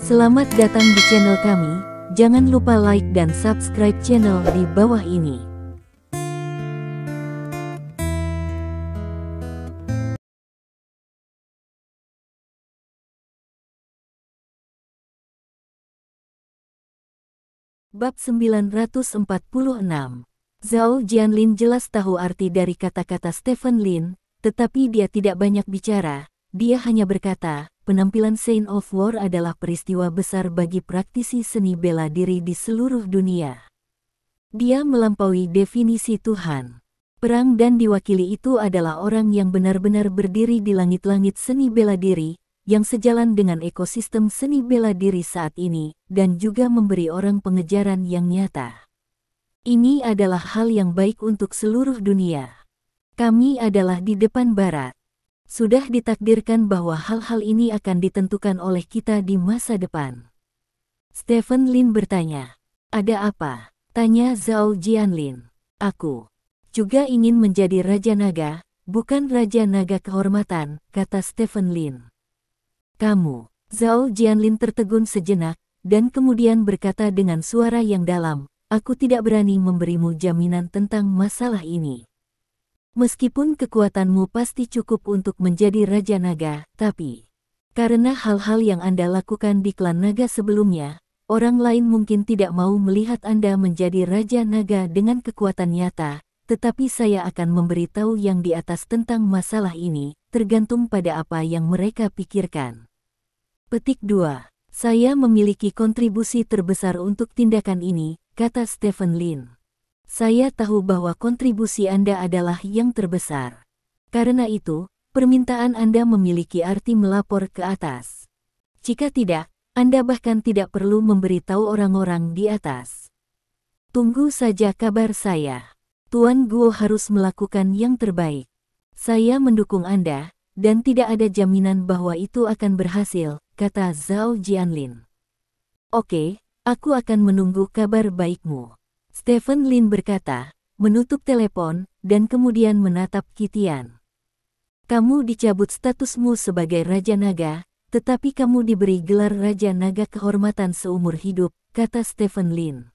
Selamat datang di channel kami, jangan lupa like dan subscribe channel di bawah ini. Bab 946. Zhao Jianlin jelas tahu arti dari kata-kata Stephen Lin, tetapi dia tidak banyak bicara. Dia hanya berkata, penampilan Scene of War adalah peristiwa besar bagi praktisi seni bela diri di seluruh dunia. Dia melampaui definisi Tuhan. Perang dan diwakili itu adalah orang yang benar-benar berdiri di langit-langit seni bela diri, yang sejalan dengan ekosistem seni bela diri saat ini, dan juga memberi orang pengejaran yang nyata. Ini adalah hal yang baik untuk seluruh dunia. Kami adalah di depan barat. Sudah ditakdirkan bahwa hal-hal ini akan ditentukan oleh kita di masa depan. Stephen Lin bertanya. Ada apa? Tanya Zhao Jianlin. Aku juga ingin menjadi Raja Naga, bukan Raja Naga Kehormatan, kata Stephen Lin. Kamu? Zhao Jianlin tertegun sejenak, dan kemudian berkata dengan suara yang dalam, aku tidak berani memberimu jaminan tentang masalah ini. Meskipun kekuatanmu pasti cukup untuk menjadi Raja Naga, tapi karena hal-hal yang Anda lakukan di klan naga sebelumnya, orang lain mungkin tidak mau melihat Anda menjadi Raja Naga dengan kekuatan nyata, tetapi saya akan memberitahu yang di atas tentang masalah ini, tergantung pada apa yang mereka pikirkan. Petik 2. Saya memiliki kontribusi terbesar untuk tindakan ini, kata Stephen Lin. Saya tahu bahwa kontribusi Anda adalah yang terbesar. Karena itu, permintaan Anda memiliki arti melapor ke atas. Jika tidak, Anda bahkan tidak perlu memberitahu orang-orang di atas. Tunggu saja kabar saya. Tuan Guo harus melakukan yang terbaik. Saya mendukung Anda, dan tidak ada jaminan bahwa itu akan berhasil, kata Zhao Jianlin. Oke, aku akan menunggu kabar baikmu. Stephen Lin berkata, menutup telepon, dan kemudian menatap Qitian. Kamu dicabut statusmu sebagai Raja Naga, tetapi kamu diberi gelar Raja Naga Kehormatan seumur hidup, kata Stephen Lin.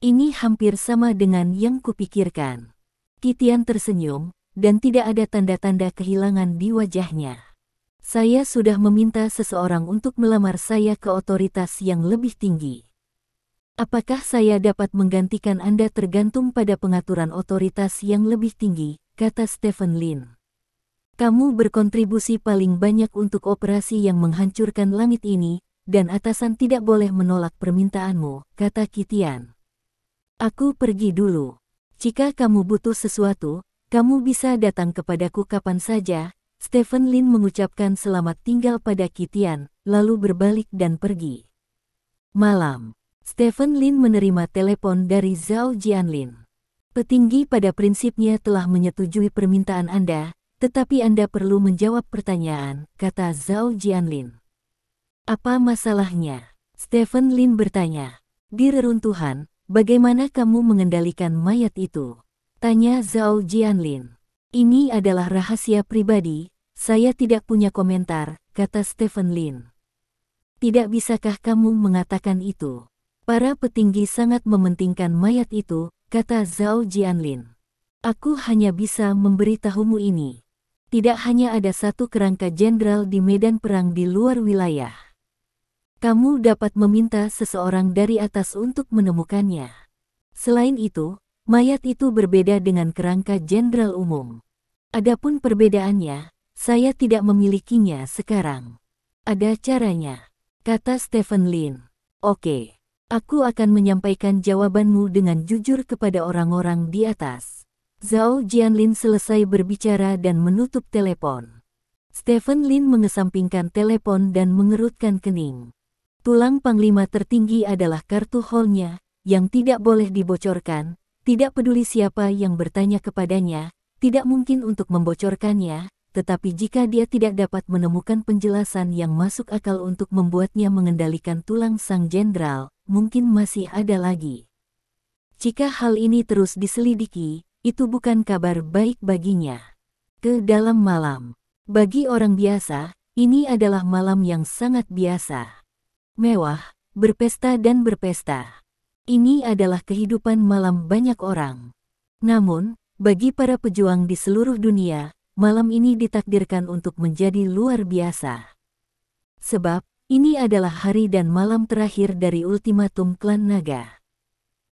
Ini hampir sama dengan yang kupikirkan. Qitian tersenyum, dan tidak ada tanda-tanda kehilangan di wajahnya. Saya sudah meminta seseorang untuk melamar saya ke otoritas yang lebih tinggi. Apakah saya dapat menggantikan Anda tergantung pada pengaturan otoritas yang lebih tinggi, kata Stephen Lin. Kamu berkontribusi paling banyak untuk operasi yang menghancurkan langit ini, dan atasan tidak boleh menolak permintaanmu, kata Qitian. Aku pergi dulu. Jika kamu butuh sesuatu, kamu bisa datang kepadaku kapan saja. Stephen Lin mengucapkan selamat tinggal pada Qitian, lalu berbalik dan pergi. Malam. Stephen Lin menerima telepon dari Zhao Jianlin. Petinggi pada prinsipnya telah menyetujui permintaan Anda, tetapi Anda perlu menjawab pertanyaan, kata Zhao Jianlin. Apa masalahnya? Stephen Lin bertanya. Di reruntuhan, bagaimana kamu mengendalikan mayat itu? Tanya Zhao Jianlin. Ini adalah rahasia pribadi, saya tidak punya komentar, kata Stephen Lin. Tidak bisakah kamu mengatakan itu? Para petinggi sangat mementingkan mayat itu, kata Zhao Jianlin. Aku hanya bisa memberitahumu ini. Tidak hanya ada satu kerangka jenderal di medan perang di luar wilayah. Kamu dapat meminta seseorang dari atas untuk menemukannya. Selain itu, mayat itu berbeda dengan kerangka jenderal umum. Adapun perbedaannya, saya tidak memilikinya sekarang. Ada caranya, kata Stephen Lin. Oke. Aku akan menyampaikan jawabanmu dengan jujur kepada orang-orang di atas. Zhao Jianlin selesai berbicara dan menutup telepon. Stephen Lin mengesampingkan telepon dan mengerutkan kening. Tulang panglima tertinggi adalah kartu hall-nya, yang tidak boleh dibocorkan, tidak peduli siapa yang bertanya kepadanya, tidak mungkin untuk membocorkannya, tetapi jika dia tidak dapat menemukan penjelasan yang masuk akal untuk membuatnya mengendalikan tulang sang jenderal, mungkin masih ada lagi. Jika hal ini terus diselidiki, itu bukan kabar baik baginya. Ke dalam malam. Bagi orang biasa, ini adalah malam yang sangat biasa. mewah, berpesta dan berpesta. Ini adalah kehidupan malam banyak orang. Namun, bagi para pejuang di seluruh dunia, malam ini ditakdirkan untuk menjadi luar biasa. Sebab, ini adalah hari dan malam terakhir dari ultimatum klan naga.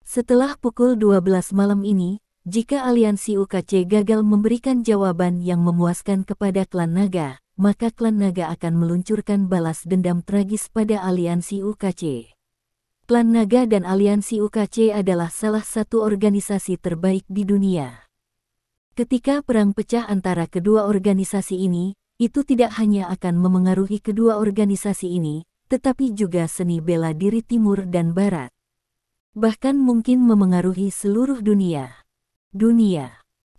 Setelah pukul 12 malam ini, jika aliansi UKC gagal memberikan jawaban yang memuaskan kepada klan naga, maka klan naga akan meluncurkan balas dendam tragis pada aliansi UKC. Klan naga dan aliansi UKC adalah salah satu organisasi terbaik di dunia. Ketika perang pecah antara kedua organisasi ini, itu tidak hanya akan memengaruhi kedua organisasi ini, tetapi juga seni bela diri timur dan barat. Bahkan mungkin memengaruhi seluruh dunia.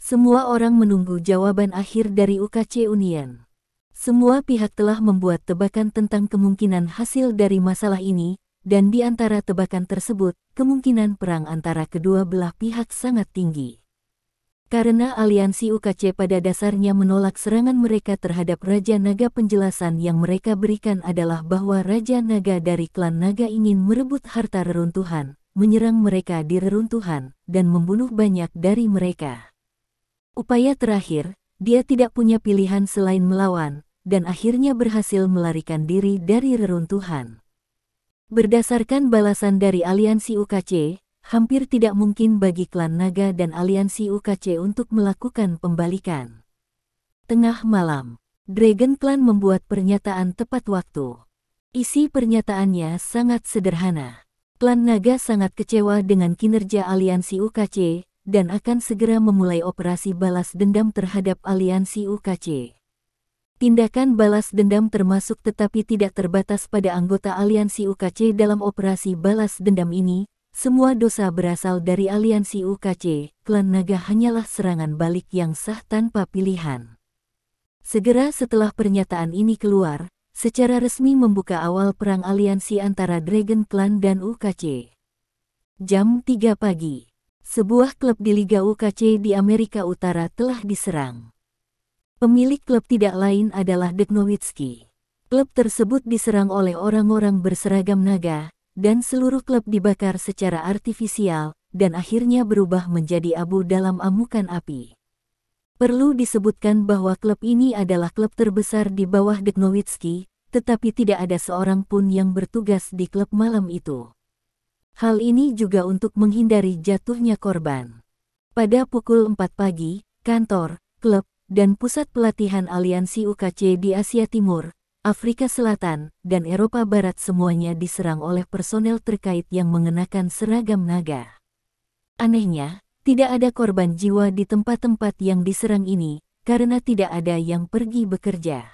Semua orang menunggu jawaban akhir dari UKC Union. Semua pihak telah membuat tebakan tentang kemungkinan hasil dari masalah ini, dan di antara tebakan tersebut, kemungkinan perang antara kedua belah pihak sangat tinggi. Karena aliansi UKC pada dasarnya menolak serangan mereka terhadap Raja Naga, penjelasan yang mereka berikan adalah bahwa Raja Naga dari klan Naga ingin merebut harta reruntuhan, menyerang mereka di reruntuhan, dan membunuh banyak dari mereka. Upaya terakhir, dia tidak punya pilihan selain melawan, dan akhirnya berhasil melarikan diri dari reruntuhan. Berdasarkan balasan dari aliansi UKC, hampir tidak mungkin bagi klan Naga dan aliansi UKC untuk melakukan pembalikan. Tengah malam, Dragon Clan membuat pernyataan tepat waktu. Isi pernyataannya sangat sederhana. Klan Naga sangat kecewa dengan kinerja aliansi UKC, dan akan segera memulai operasi balas dendam terhadap aliansi UKC. Tindakan balas dendam termasuk tetapi tidak terbatas pada anggota aliansi UKC dalam operasi balas dendam ini. Semua dosa berasal dari aliansi UKC, klan Naga hanyalah serangan balik yang sah tanpa pilihan. Segera setelah pernyataan ini keluar, secara resmi membuka awal perang aliansi antara Dragon Clan dan UKC. Jam 3 pagi, sebuah klub di Liga UKC di Amerika Utara telah diserang. Pemilik klub tidak lain adalah Dirk Nowitzki. Klub tersebut diserang oleh orang-orang berseragam naga, dan seluruh klub dibakar secara artifisial, dan akhirnya berubah menjadi abu dalam amukan api. Perlu disebutkan bahwa klub ini adalah klub terbesar di bawah Dirk Nowitzki, tetapi tidak ada seorang pun yang bertugas di klub malam itu. Hal ini juga untuk menghindari jatuhnya korban. Pada pukul 4 pagi, kantor, klub, dan pusat pelatihan aliansi UKC di Asia Timur, Afrika Selatan, dan Eropa Barat semuanya diserang oleh personel terkait yang mengenakan seragam naga. Anehnya, tidak ada korban jiwa di tempat-tempat yang diserang ini, karena tidak ada yang pergi bekerja.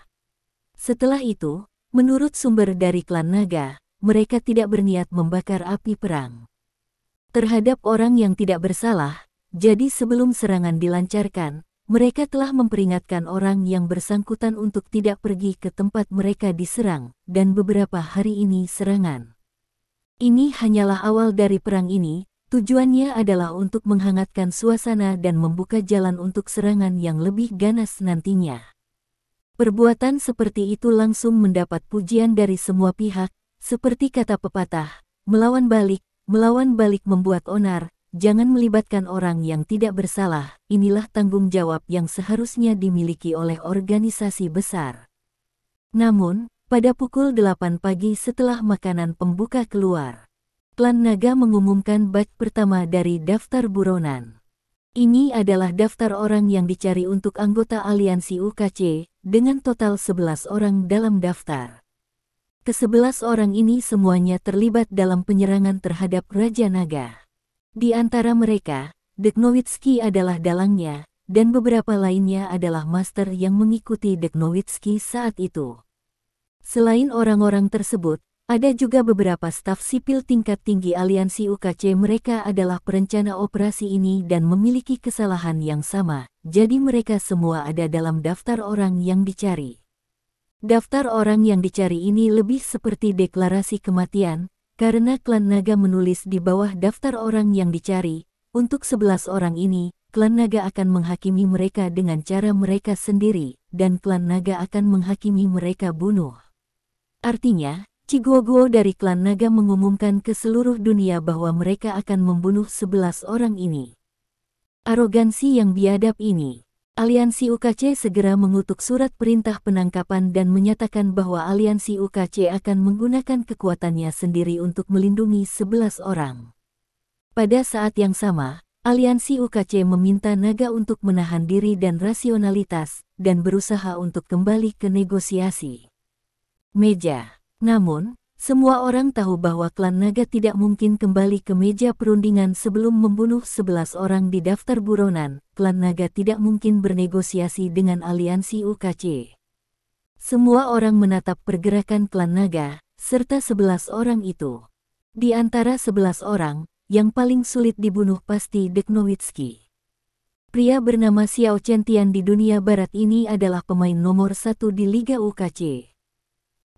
Setelah itu, menurut sumber dari klan naga, mereka tidak berniat membakar api perang terhadap orang yang tidak bersalah, jadi sebelum serangan dilancarkan, mereka telah memperingatkan orang yang bersangkutan untuk tidak pergi ke tempat mereka diserang, dan beberapa hari ini serangan ini hanyalah awal dari perang ini. Tujuannya adalah untuk menghangatkan suasana dan membuka jalan untuk serangan yang lebih ganas nantinya. Perbuatan seperti itu langsung mendapat pujian dari semua pihak, seperti kata pepatah, melawan balik membuat onar. Jangan melibatkan orang yang tidak bersalah, inilah tanggung jawab yang seharusnya dimiliki oleh organisasi besar. Namun, pada pukul 8 pagi setelah makanan pembuka keluar, klan Naga mengumumkan batch pertama dari daftar buronan. Ini adalah daftar orang yang dicari untuk anggota aliansi UKC, dengan total 11 orang dalam daftar. Ke-11 orang ini semuanya terlibat dalam penyerangan terhadap Raja Naga. Di antara mereka, Dirk Nowitzki adalah dalangnya, dan beberapa lainnya adalah master yang mengikuti Dirk Nowitzki saat itu. Selain orang-orang tersebut, ada juga beberapa staf sipil tingkat tinggi aliansi UKC. Mereka adalah perencana operasi ini dan memiliki kesalahan yang sama, jadi mereka semua ada dalam daftar orang yang dicari. Daftar orang yang dicari ini lebih seperti deklarasi kematian, karena klan Naga menulis di bawah daftar orang yang dicari. Untuk 11 orang ini, klan Naga akan menghakimi mereka dengan cara mereka sendiri, dan klan Naga akan menghakimi mereka bunuh. Artinya, Chiguoguo dari klan naga mengumumkan ke seluruh dunia bahwa mereka akan membunuh 11 orang ini. Arogansi yang biadab ini. Aliansi UKC segera mengutuk surat perintah penangkapan dan menyatakan bahwa aliansi UKC akan menggunakan kekuatannya sendiri untuk melindungi 11 orang. Pada saat yang sama, aliansi UKC meminta naga untuk menahan diri dan rasionalitas, dan berusaha untuk kembali ke negosiasi meja. Namun, semua orang tahu bahwa klan naga tidak mungkin kembali ke meja perundingan sebelum membunuh 11 orang di daftar buronan. Klan naga tidak mungkin bernegosiasi dengan aliansi UKC. Semua orang menatap pergerakan klan naga, serta 11 orang itu. Di antara 11 orang, yang paling sulit dibunuh pasti Dek Nowitzki. Pria bernama Xiao Chentian di dunia barat ini adalah pemain nomor 1 di Liga UKC.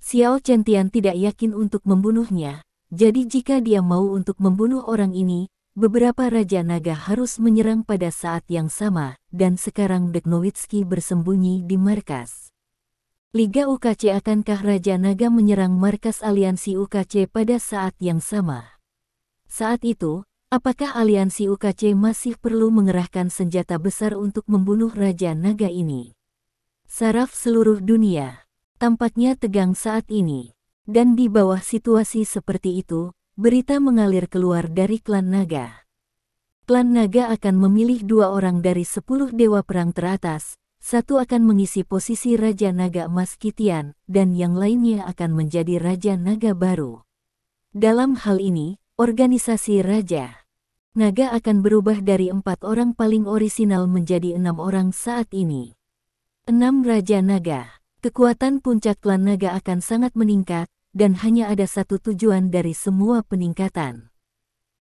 Xiao Chentian tidak yakin untuk membunuhnya, jadi jika dia mau untuk membunuh orang ini, beberapa Raja Naga harus menyerang pada saat yang sama, dan sekarang Dek Nowitzki bersembunyi di markas Liga UKC. Akankah Raja Naga menyerang markas aliansi UKC pada saat yang sama? Saat itu, apakah aliansi UKC masih perlu mengerahkan senjata besar untuk membunuh Raja Naga ini? Saraf seluruh dunia tampaknya tegang saat ini. Dan di bawah situasi seperti itu, berita mengalir keluar dari klan naga. Klan naga akan memilih 2 orang dari 10 dewa perang teratas, satu akan mengisi posisi Raja Naga Emas Kitian, dan yang lainnya akan menjadi Raja Naga baru. Dalam hal ini, organisasi Raja Naga akan berubah dari 4 orang paling orisinal menjadi 6 orang saat ini. 6 Raja Naga. Kekuatan puncak klan naga akan sangat meningkat, dan hanya ada satu tujuan dari semua peningkatan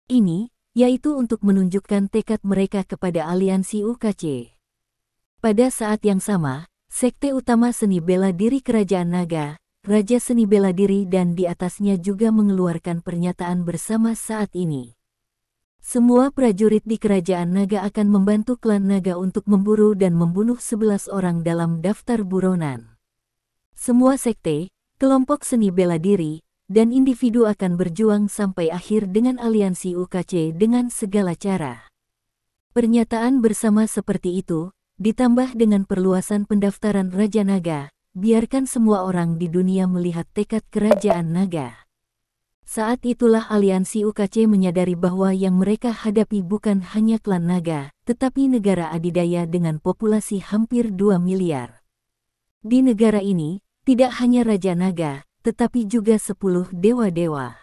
ini, yaitu untuk menunjukkan tekad mereka kepada aliansi UKC. Pada saat yang sama, sekte utama seni bela diri kerajaan naga, Raja Seni Bela Diri dan di atasnya juga mengeluarkan pernyataan bersama saat ini. Semua prajurit di kerajaan naga akan membantu klan naga untuk memburu dan membunuh 11 orang dalam daftar buronan. Semua sekte, kelompok seni bela diri, dan individu akan berjuang sampai akhir dengan aliansi UKC dengan segala cara. Pernyataan bersama seperti itu, ditambah dengan perluasan pendaftaran Raja Naga, biarkan semua orang di dunia melihat tekad kerajaan naga. Saat itulah aliansi UKC menyadari bahwa yang mereka hadapi bukan hanya klan naga, tetapi negara adidaya dengan populasi hampir 2 miliar. Di negara ini, tidak hanya Raja Naga, tetapi juga 10 dewa-dewa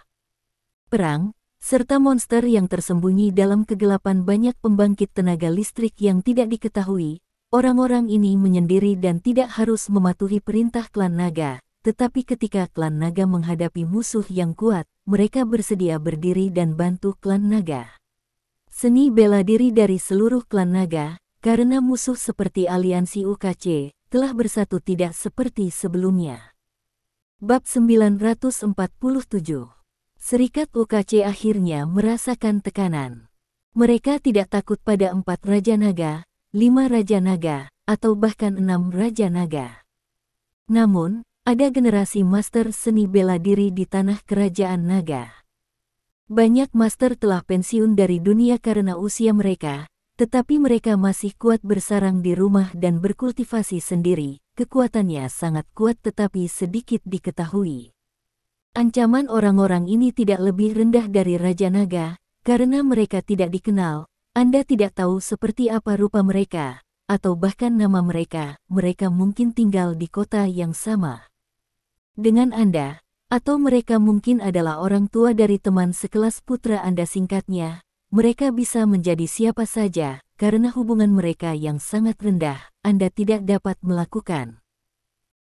perang, serta monster yang tersembunyi dalam kegelapan. Banyak pembangkit tenaga listrik yang tidak diketahui. Orang-orang ini menyendiri dan tidak harus mematuhi perintah klan naga, tetapi ketika klan naga menghadapi musuh yang kuat, mereka bersedia berdiri dan bantu klan naga. Seni bela diri dari seluruh klan naga, karena musuh seperti aliansi UKC, telah bersatu tidak seperti sebelumnya. Bab 947. Serikat UKC akhirnya merasakan tekanan. Mereka tidak takut pada 4 Raja Naga, 5 Raja Naga, atau bahkan 6 Raja Naga. Namun, ada generasi master seni bela diri di tanah kerajaan naga. Banyak master telah pensiun dari dunia karena usia mereka, tetapi mereka masih kuat bersarang di rumah dan berkultivasi sendiri. Kekuatannya sangat kuat tetapi sedikit diketahui. Ancaman orang-orang ini tidak lebih rendah dari Raja Naga, karena mereka tidak dikenal. Anda tidak tahu seperti apa rupa mereka, atau bahkan nama mereka. Mereka mungkin tinggal di kota yang sama dengan Anda, atau mereka mungkin adalah orang tua dari teman sekelas putra Anda. Singkatnya, mereka bisa menjadi siapa saja, karena hubungan mereka yang sangat rendah, Anda tidak dapat melakukan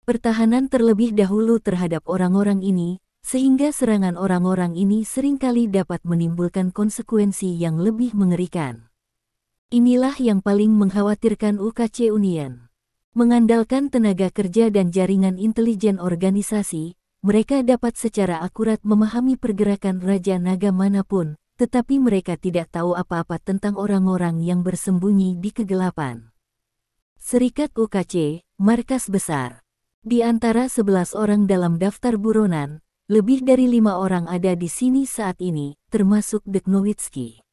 pertahanan terlebih dahulu terhadap orang-orang ini, sehingga serangan orang-orang ini seringkali dapat menimbulkan konsekuensi yang lebih mengerikan. Inilah yang paling mengkhawatirkan UKC Union. Mengandalkan tenaga kerja dan jaringan intelijen organisasi, mereka dapat secara akurat memahami pergerakan Raja Naga manapun, tetapi mereka tidak tahu apa-apa tentang orang-orang yang bersembunyi di kegelapan. Serikat UKC, markas besar. Di antara 11 orang dalam daftar buronan, Lebih dari 5 orang ada di sini saat ini, termasuk Deknowitski.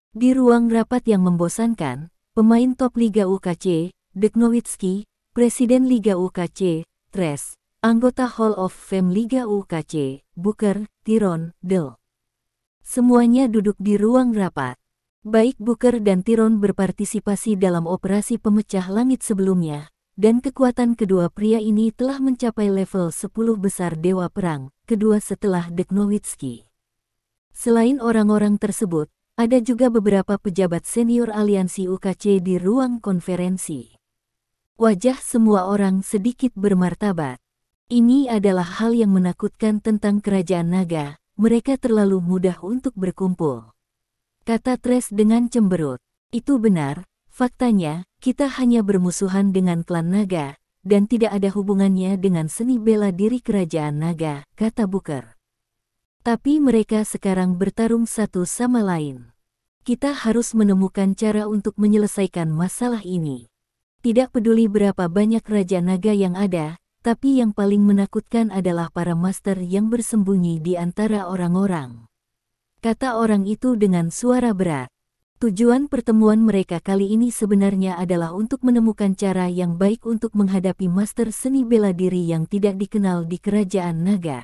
Di ruang rapat yang membosankan, pemain top Liga UKC, Deknowitski, Presiden Liga UKC, Tres, anggota Hall of Fame Liga UKC, Booker, Tyron, Del. Semuanya duduk di ruang rapat. Baik Booker dan Tyron berpartisipasi dalam operasi pemecah langit sebelumnya, dan kekuatan kedua pria ini telah mencapai level 10 besar Dewa Perang, kedua setelah Deknowitski. Selain orang-orang tersebut, ada juga beberapa pejabat senior aliansi UKC di ruang konferensi. Wajah semua orang sedikit bermartabat. Ini adalah hal yang menakutkan tentang kerajaan naga, mereka terlalu mudah untuk berkumpul. Kata Tres dengan cemberut. Itu benar, faktanya, kita hanya bermusuhan dengan klan naga, dan tidak ada hubungannya dengan seni bela diri kerajaan naga, kata Booker. Tapi mereka sekarang bertarung satu sama lain. Kita harus menemukan cara untuk menyelesaikan masalah ini. Tidak peduli berapa banyak raja naga yang ada, tapi yang paling menakutkan adalah para master yang bersembunyi di antara orang-orang. Kata orang itu dengan suara berat. Tujuan pertemuan mereka kali ini sebenarnya adalah untuk menemukan cara yang baik untuk menghadapi master seni bela diri yang tidak dikenal di kerajaan naga.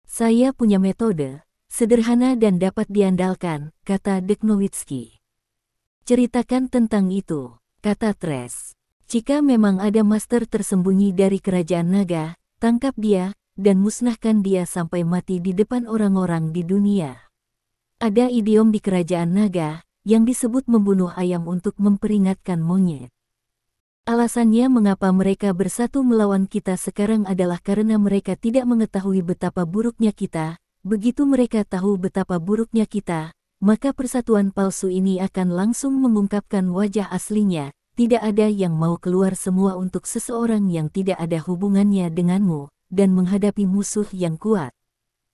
Saya punya metode, sederhana dan dapat diandalkan, kata Deknowitski. Ceritakan tentang itu, kata Tres. Jika memang ada master tersembunyi dari kerajaan naga, tangkap dia, dan musnahkan dia sampai mati di depan orang-orang di dunia. Ada idiom di kerajaan naga, yang disebut membunuh ayam untuk memperingatkan monyet. Alasannya mengapa mereka bersatu melawan kita sekarang adalah karena mereka tidak mengetahui betapa buruknya kita. Begitu mereka tahu betapa buruknya kita, maka persatuan palsu ini akan langsung mengungkapkan wajah aslinya. Tidak ada yang mau keluar semua untuk seseorang yang tidak ada hubungannya denganmu, dan menghadapi musuh yang kuat.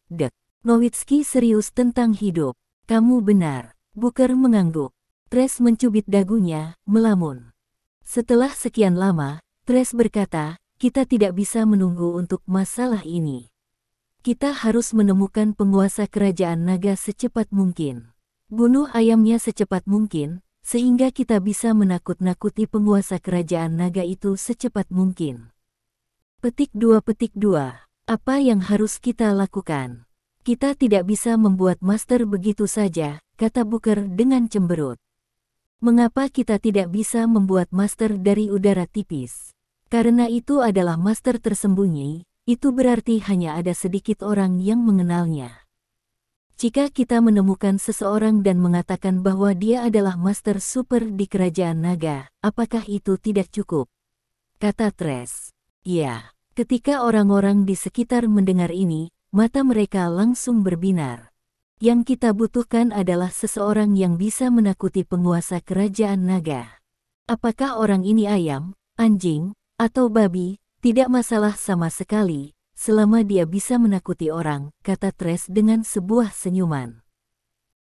Deknowitski serius tentang hidup. Kamu benar. Booker mengangguk. Tres mencubit dagunya, melamun. Setelah sekian lama, Tres berkata, kita tidak bisa menunggu untuk masalah ini. Kita harus menemukan penguasa kerajaan naga secepat mungkin. Bunuh ayamnya secepat mungkin, sehingga kita bisa menakut-nakuti penguasa kerajaan naga itu secepat mungkin. Petik 2. Apa yang harus kita lakukan? Kita tidak bisa membuat master begitu saja, kata Booker dengan cemberut. Mengapa kita tidak bisa membuat master dari udara tipis? Karena itu adalah master tersembunyi, itu berarti hanya ada sedikit orang yang mengenalnya. Jika kita menemukan seseorang dan mengatakan bahwa dia adalah master super di kerajaan naga, apakah itu tidak cukup? Kata Tres. Ya, ketika orang-orang di sekitar mendengar ini, mata mereka langsung berbinar. Yang kita butuhkan adalah seseorang yang bisa menakuti penguasa kerajaan naga. Apakah orang ini ayam, anjing, atau babi, tidak masalah sama sekali, selama dia bisa menakuti orang, kata Tres dengan sebuah senyuman.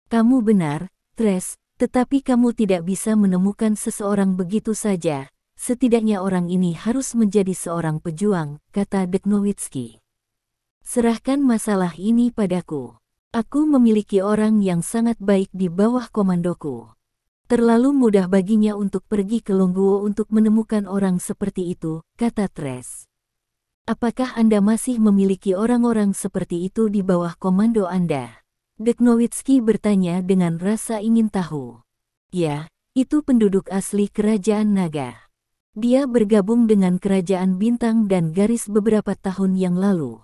Kamu benar, Tres, tetapi kamu tidak bisa menemukan seseorang begitu saja, setidaknya orang ini harus menjadi seorang pejuang, kata Deknowitski. Serahkan masalah ini padaku. Aku memiliki orang yang sangat baik di bawah komandoku. Terlalu mudah baginya untuk pergi ke Longguo untuk menemukan orang seperti itu, kata Tres. Apakah Anda masih memiliki orang-orang seperti itu di bawah komando Anda? Deknowitski bertanya dengan rasa ingin tahu. Ya, itu penduduk asli kerajaan naga. Dia bergabung dengan kerajaan bintang dan garis beberapa tahun yang lalu.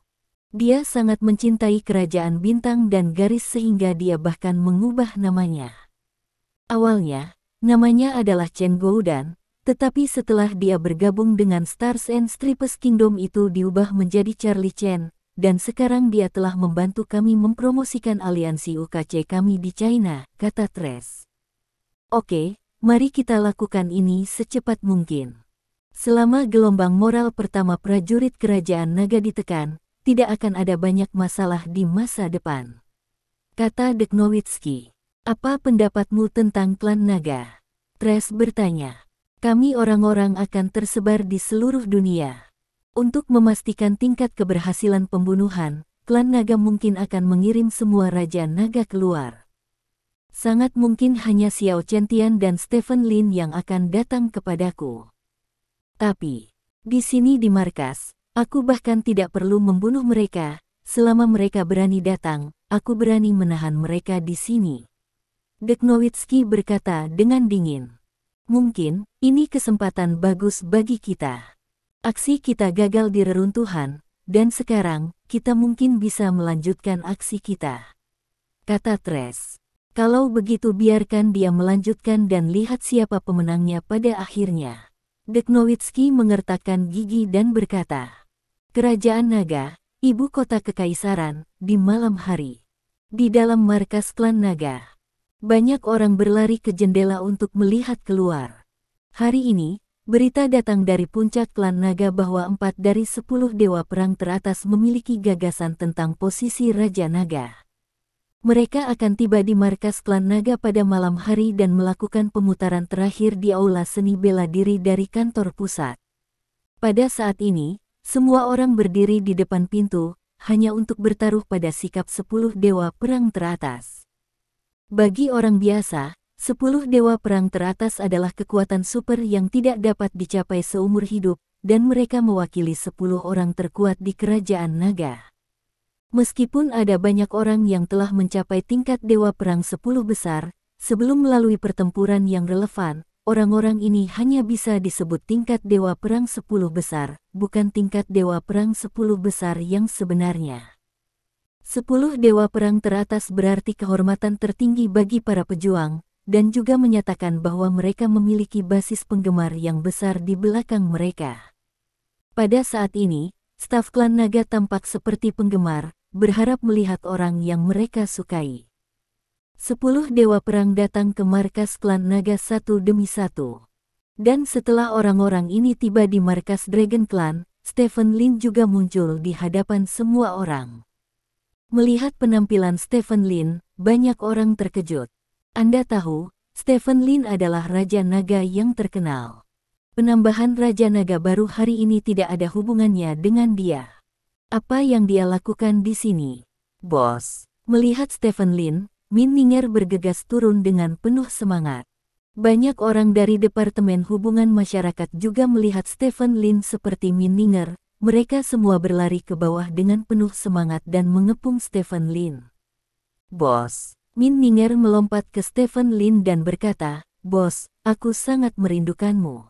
Dia sangat mencintai kerajaan bintang dan garis sehingga dia bahkan mengubah namanya. Awalnya, namanya adalah Chen Goudan, tetapi setelah dia bergabung dengan Stars and Stripes Kingdom itu diubah menjadi Charlie Chen, dan sekarang dia telah membantu kami mempromosikan aliansi UKC kami di China, kata Tres. Oke, mari kita lakukan ini secepat mungkin. Selama gelombang moral pertama prajurit kerajaan naga ditekan, tidak akan ada banyak masalah di masa depan. Kata Deknowitski. Apa pendapatmu tentang klan naga? Tres bertanya. Kami orang-orang akan tersebar di seluruh dunia. Untuk memastikan tingkat keberhasilan pembunuhan, klan naga mungkin akan mengirim semua Raja Naga keluar. Sangat mungkin hanya Xiao Qiantian dan Stephen Lin yang akan datang kepadaku. Tapi, di sini di markas, aku bahkan tidak perlu membunuh mereka. Selama mereka berani datang, aku berani menahan mereka di sini. Deknowitsky berkata dengan dingin. Mungkin, ini kesempatan bagus bagi kita. Aksi kita gagal di reruntuhan, dan sekarang, kita mungkin bisa melanjutkan aksi kita. Kata Trash. Kalau begitu biarkan dia melanjutkan dan lihat siapa pemenangnya pada akhirnya. Deknowitsky mengertakkan gigi dan berkata. Kerajaan Naga, ibu kota kekaisaran, di malam hari. Di dalam markas klan Naga. Banyak orang berlari ke jendela untuk melihat keluar. Hari ini, berita datang dari puncak klan Naga bahwa 4 dari 10 dewa perang teratas memiliki gagasan tentang posisi Raja Naga. Mereka akan tiba di markas klan Naga pada malam hari dan melakukan pemutaran terakhir di aula seni bela diri dari kantor pusat. Pada saat ini, semua orang berdiri di depan pintu, hanya untuk bertaruh pada sikap 10 dewa perang teratas. Bagi orang biasa, 10 dewa perang teratas adalah kekuatan super yang tidak dapat dicapai seumur hidup, dan mereka mewakili 10 orang terkuat di kerajaan Naga. Meskipun ada banyak orang yang telah mencapai tingkat dewa perang 10 besar, sebelum melalui pertempuran yang relevan, orang-orang ini hanya bisa disebut tingkat dewa perang 10 besar, bukan tingkat dewa perang 10 besar yang sebenarnya. 10 dewa perang teratas berarti kehormatan tertinggi bagi para pejuang, dan juga menyatakan bahwa mereka memiliki basis penggemar yang besar di belakang mereka. Pada saat ini, staf klan Naga tampak seperti penggemar, berharap melihat orang yang mereka sukai. 10 dewa perang datang ke markas klan Naga satu demi satu. Dan setelah orang-orang ini tiba di markas Dragon Clan, Stephen Lin juga muncul di hadapan semua orang. Melihat penampilan Stephen Lin, banyak orang terkejut. Anda tahu, Stephen Lin adalah Raja Naga yang terkenal. Penambahan Raja Naga baru hari ini tidak ada hubungannya dengan dia. Apa yang dia lakukan di sini? Bos. Melihat Stephen Lin, Min Ninger bergegas turun dengan penuh semangat. Banyak orang dari Departemen Hubungan Masyarakat juga melihat Stephen Lin seperti Min Ninger. Mereka semua berlari ke bawah dengan penuh semangat dan mengepung Stephen Lin. Bos. Min Ninger melompat ke Stephen Lin dan berkata, Bos, aku sangat merindukanmu.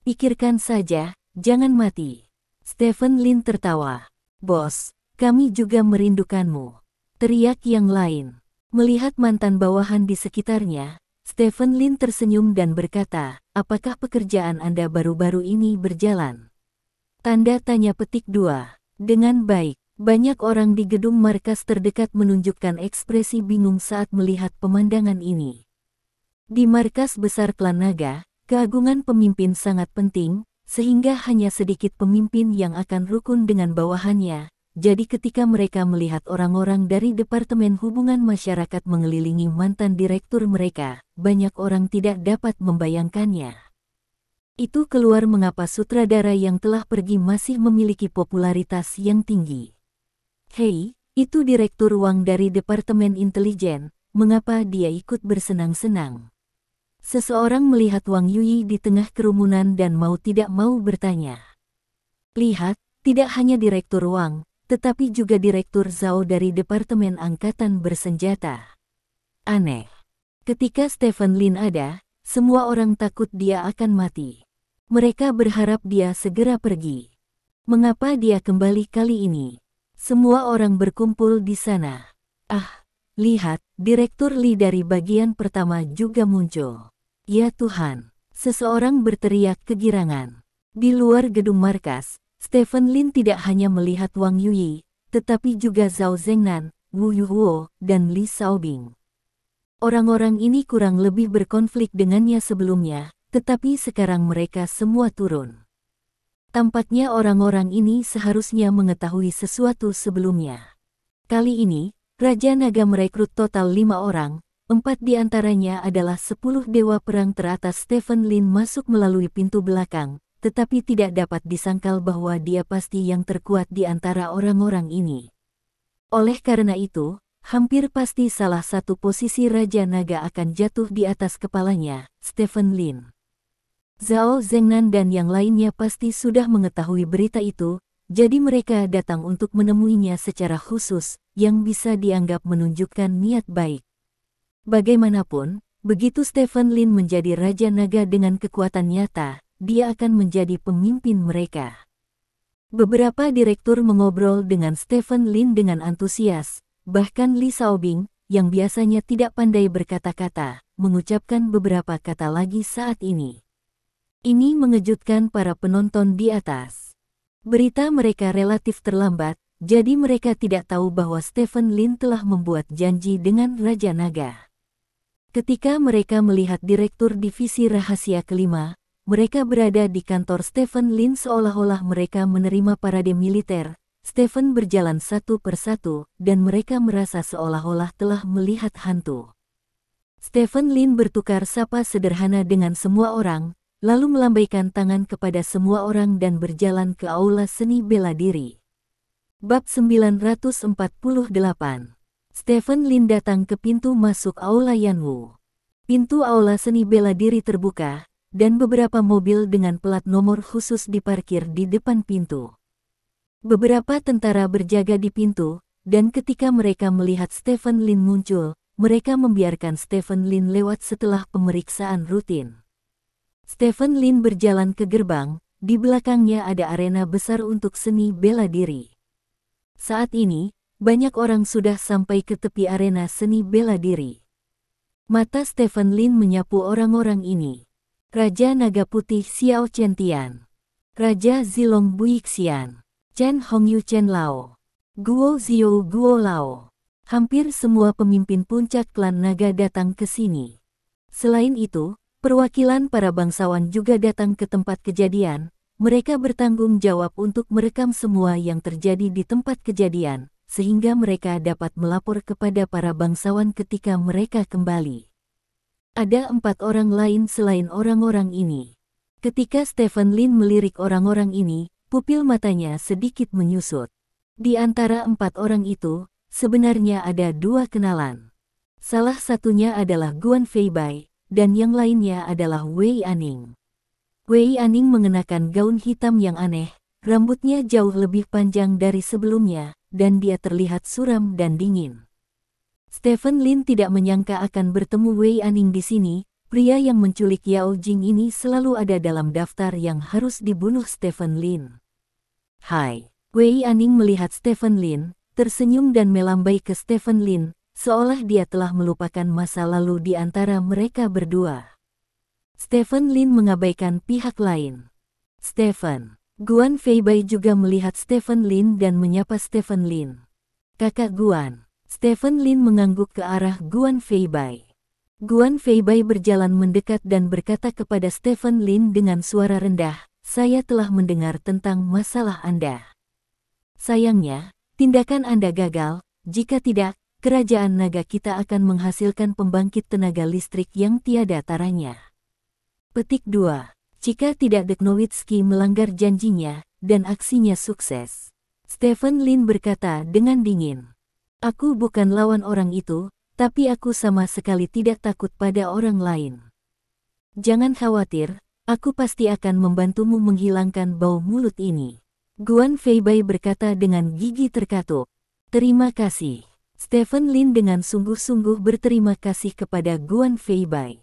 Pikirkan saja, jangan mati. Stephen Lin tertawa. Bos, kami juga merindukanmu. Teriak yang lain. Melihat mantan bawahan di sekitarnya, Stephen Lin tersenyum dan berkata, apakah pekerjaan Anda baru-baru ini berjalan? Tanda tanya petik 2. Dengan baik, banyak orang di gedung markas terdekat menunjukkan ekspresi bingung saat melihat pemandangan ini. Di markas besar klan Naga, keagungan pemimpin sangat penting, sehingga hanya sedikit pemimpin yang akan rukun dengan bawahannya. Jadi ketika mereka melihat orang-orang dari Departemen Hubungan Masyarakat mengelilingi mantan direktur mereka, banyak orang tidak dapat membayangkannya. Itu keluar mengapa sutradara yang telah pergi masih memiliki popularitas yang tinggi. Hei, itu Direktur Wang dari Departemen Intelijen, mengapa dia ikut bersenang-senang? Seseorang melihat Wang Yuyi di tengah kerumunan dan mau tidak mau bertanya. Lihat, tidak hanya Direktur Wang, tetapi juga Direktur Zhao dari Departemen Angkatan Bersenjata. Aneh. Ketika Stephen Lin ada, semua orang takut dia akan mati. Mereka berharap dia segera pergi. Mengapa dia kembali kali ini? Semua orang berkumpul di sana. Ah, lihat, Direktur Li dari bagian pertama juga muncul. Ya Tuhan, seseorang berteriak kegirangan. Di luar gedung markas, Stephen Lin tidak hanya melihat Wang Yuyi, tetapi juga Zhao Zhengnan, Wu Yuhuo, dan Li Shaobing. Orang-orang ini kurang lebih berkonflik dengannya sebelumnya, tetapi sekarang mereka semua turun. Tampaknya orang-orang ini seharusnya mengetahui sesuatu sebelumnya. Kali ini, Raja Naga merekrut total 5 orang, 4 di antaranya adalah 10 dewa perang teratas. Stephen Lin masuk melalui pintu belakang, tetapi tidak dapat disangkal bahwa dia pasti yang terkuat di antara orang-orang ini. Oleh karena itu, hampir pasti salah satu posisi Raja Naga akan jatuh di atas kepalanya, Stephen Lin. Zhao Zhengnan dan yang lainnya pasti sudah mengetahui berita itu, jadi mereka datang untuk menemuinya secara khusus, yang bisa dianggap menunjukkan niat baik. Bagaimanapun, begitu Stephen Lin menjadi Raja Naga dengan kekuatan nyata, dia akan menjadi pemimpin mereka. Beberapa direktur mengobrol dengan Stephen Lin dengan antusias, bahkan Li Xiaobing, yang biasanya tidak pandai berkata-kata, mengucapkan beberapa kata lagi saat ini. Ini mengejutkan para penonton di atas. Berita mereka relatif terlambat, jadi mereka tidak tahu bahwa Stephen Lin telah membuat janji dengan Raja Naga. Ketika mereka melihat Direktur Divisi Rahasia Kelima, mereka berada di kantor Stephen Lin seolah-olah mereka menerima parade militer. Stephen berjalan satu persatu, dan mereka merasa seolah-olah telah melihat hantu. Stephen Lin bertukar sapa sederhana dengan semua orang, lalu melambaikan tangan kepada semua orang dan berjalan ke aula seni bela diri. Bab 948. Stephen Lin datang ke pintu masuk aula Yanwu. Pintu aula seni bela diri terbuka, dan beberapa mobil dengan plat nomor khusus diparkir di depan pintu. Beberapa tentara berjaga di pintu, dan ketika mereka melihat Stephen Lin muncul, mereka membiarkan Stephen Lin lewat setelah pemeriksaan rutin. Stephen Lin berjalan ke gerbang, di belakangnya ada arena besar untuk seni bela diri. Saat ini, banyak orang sudah sampai ke tepi arena seni bela diri. Mata Stephen Lin menyapu orang-orang ini. Raja Naga Putih Xiao Chentian, Raja Zilong Buixian, Chen Hongyu Chen Lao, Guo Ziyu Guo Lao. Hampir semua pemimpin puncak klan naga datang ke sini. Selain itu, perwakilan para bangsawan juga datang ke tempat kejadian. Mereka bertanggung jawab untuk merekam semua yang terjadi di tempat kejadian, sehingga mereka dapat melapor kepada para bangsawan ketika mereka kembali. Ada 4 orang lain selain orang-orang ini. Ketika Stephen Lin melirik orang-orang ini, pupil matanya sedikit menyusut. Di antara 4 orang itu, sebenarnya ada 2 kenalan. Salah satunya adalah Guan Feibai, dan yang lainnya adalah Wei Aning. Wei Aning mengenakan gaun hitam yang aneh, rambutnya jauh lebih panjang dari sebelumnya, dan dia terlihat suram dan dingin. Stephen Lin tidak menyangka akan bertemu Wei Aning di sini. Pria yang menculik Yao Jing ini selalu ada dalam daftar yang harus dibunuh Stephen Lin. Hai, Wei Aning melihat Stephen Lin, tersenyum dan melambai ke Stephen Lin, seolah dia telah melupakan masa lalu di antara mereka berdua. Stephen Lin mengabaikan pihak lain. Stephen, Guan Feibai juga melihat Stephen Lin dan menyapa Stephen Lin. Kakak Guan. Stephen Lin mengangguk ke arah Guan Feibai. Guan Feibai berjalan mendekat dan berkata kepada Stephen Lin dengan suara rendah, "Saya telah mendengar tentang masalah Anda. Sayangnya, tindakan Anda gagal. Jika tidak, kerajaan naga kita akan menghasilkan pembangkit tenaga listrik yang tiada taranya." Petik 2. Jika tidak Deknowitsky melanggar janjinya, dan aksinya sukses. Stephen Lin berkata dengan dingin. Aku bukan lawan orang itu, tapi aku sama sekali tidak takut pada orang lain. Jangan khawatir, aku pasti akan membantumu menghilangkan bau mulut ini. Guan Feibai berkata dengan gigi terkatup. Terima kasih. Stephen Lin dengan sungguh-sungguh berterima kasih kepada Guan Feibai.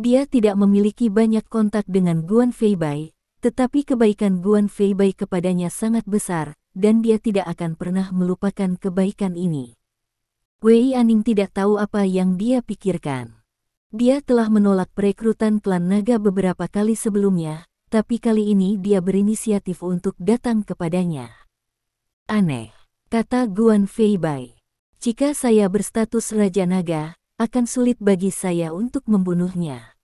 Dia tidak memiliki banyak kontak dengan Guan Feibai, tetapi kebaikan Guan Feibai kepadanya sangat besar, dan dia tidak akan pernah melupakan kebaikan ini. Wei Aning tidak tahu apa yang dia pikirkan. Dia telah menolak perekrutan klan naga beberapa kali sebelumnya, tapi kali ini dia berinisiatif untuk datang kepadanya. Aneh, kata Guan Feibai. Jika saya berstatus Raja Naga, akan sulit bagi saya untuk membunuhnya.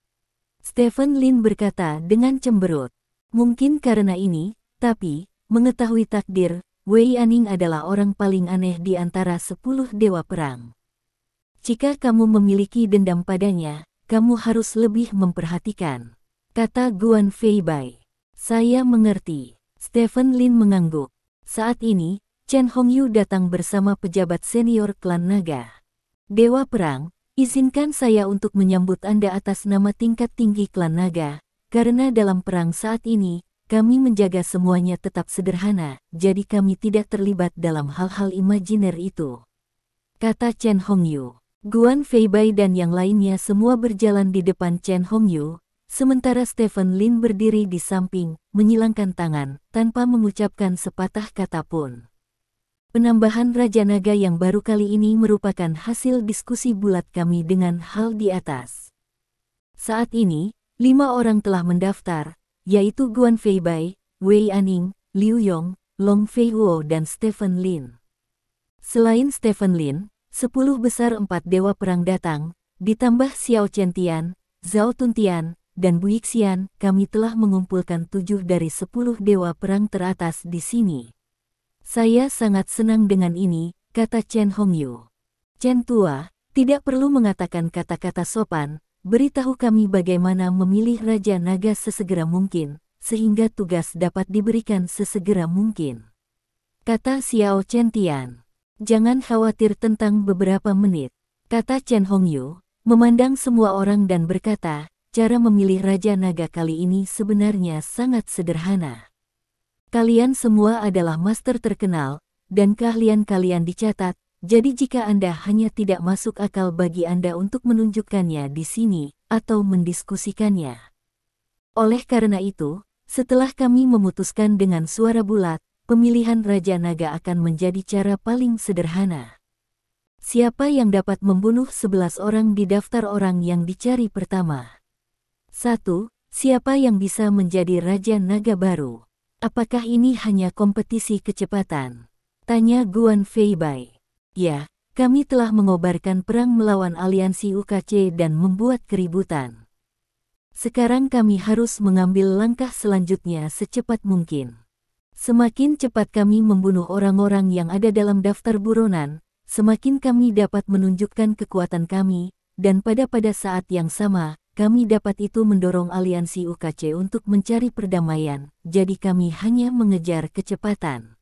Stephen Lin berkata dengan cemberut. Mungkin karena ini, tapi, mengetahui takdir, Wei Aning adalah orang paling aneh di antara 10 dewa perang. Jika kamu memiliki dendam padanya, kamu harus lebih memperhatikan, kata Guan Feibai. Saya mengerti. Stephen Lin mengangguk. Saat ini, Chen Hongyu datang bersama pejabat senior klan naga. Dewa Perang, izinkan saya untuk menyambut Anda atas nama tingkat tinggi klan naga, karena dalam perang saat ini, kami menjaga semuanya tetap sederhana, jadi kami tidak terlibat dalam hal-hal imajiner itu. Kata Chen Hongyu. Guan Feibai dan yang lainnya semua berjalan di depan Chen Hongyu, sementara Stephen Lin berdiri di samping, menyilangkan tangan, tanpa mengucapkan sepatah kata pun. Penambahan Raja Naga yang baru kali ini merupakan hasil diskusi bulat kami dengan hal di atas. Saat ini, 5 orang telah mendaftar, yaitu Guan Feibai, Wei Aning, Liu Yong, Long Feihuo dan Stephen Lin. Selain Stephen Lin, 10 besar 4 dewa perang datang, ditambah Xiao Chentian, Zhao Tuntian, dan Buixian, kami telah mengumpulkan 7 dari 10 dewa perang teratas di sini. Saya sangat senang dengan ini, kata Chen Hongyu. Chen Tua, tidak perlu mengatakan kata-kata sopan, beritahu kami bagaimana memilih Raja Naga sesegera mungkin, sehingga tugas dapat diberikan sesegera mungkin. Kata Xiao Chentian. Jangan khawatir tentang beberapa menit, kata Chen Hongyu, memandang semua orang dan berkata, cara memilih Raja Naga kali ini sebenarnya sangat sederhana. Kalian semua adalah master terkenal, dan keahlian kalian dicatat, jadi jika Anda hanya tidak masuk akal bagi Anda untuk menunjukkannya di sini, atau mendiskusikannya. Oleh karena itu, setelah kami memutuskan dengan suara bulat, pemilihan Raja Naga akan menjadi cara paling sederhana. Siapa yang dapat membunuh 11 orang di daftar orang yang dicari pertama? 1. Siapa yang bisa menjadi Raja Naga baru? Apakah ini hanya kompetisi kecepatan? Tanya Guan Feibai. Ya, kami telah mengobarkan perang melawan aliansi UKC dan membuat keributan. Sekarang kami harus mengambil langkah selanjutnya secepat mungkin. Semakin cepat kami membunuh orang-orang yang ada dalam daftar buronan, semakin kami dapat menunjukkan kekuatan kami, dan pada saat yang sama, kami dapat itu mendorong aliansi UKC untuk mencari perdamaian, jadi kami hanya mengejar kecepatan.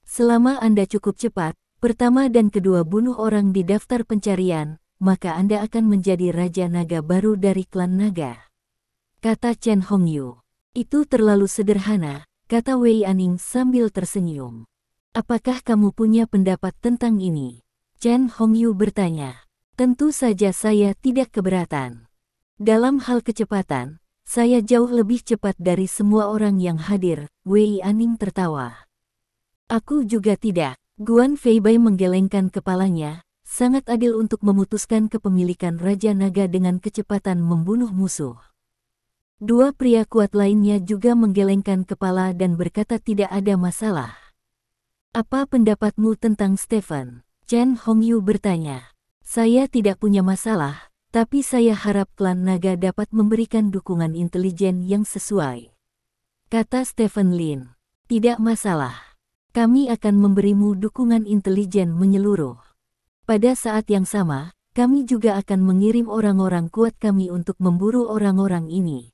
Selama Anda cukup cepat, pertama dan kedua bunuh orang di daftar pencarian, maka Anda akan menjadi Raja Naga baru dari klan naga. Kata Chen Hongyu. Itu terlalu sederhana, kata Wei Aning sambil tersenyum. Apakah kamu punya pendapat tentang ini? Chen Hongyu bertanya. Tentu saja saya tidak keberatan. Dalam hal kecepatan, saya jauh lebih cepat dari semua orang yang hadir, Wei Aning tertawa. Aku juga tidak. Guan Feibai menggelengkan kepalanya, sangat adil untuk memutuskan kepemilikan Raja Naga dengan kecepatan membunuh musuh. Dua pria kuat lainnya juga menggelengkan kepala dan berkata tidak ada masalah. Apa pendapatmu tentang Stephen? Chen Hongyu bertanya. Saya tidak punya masalah, tapi saya harap klan naga dapat memberikan dukungan intelijen yang sesuai. Kata Stephen Lin. Tidak masalah. Kami akan memberimu dukungan intelijen menyeluruh. Pada saat yang sama, kami juga akan mengirim orang-orang kuat kami untuk memburu orang-orang ini.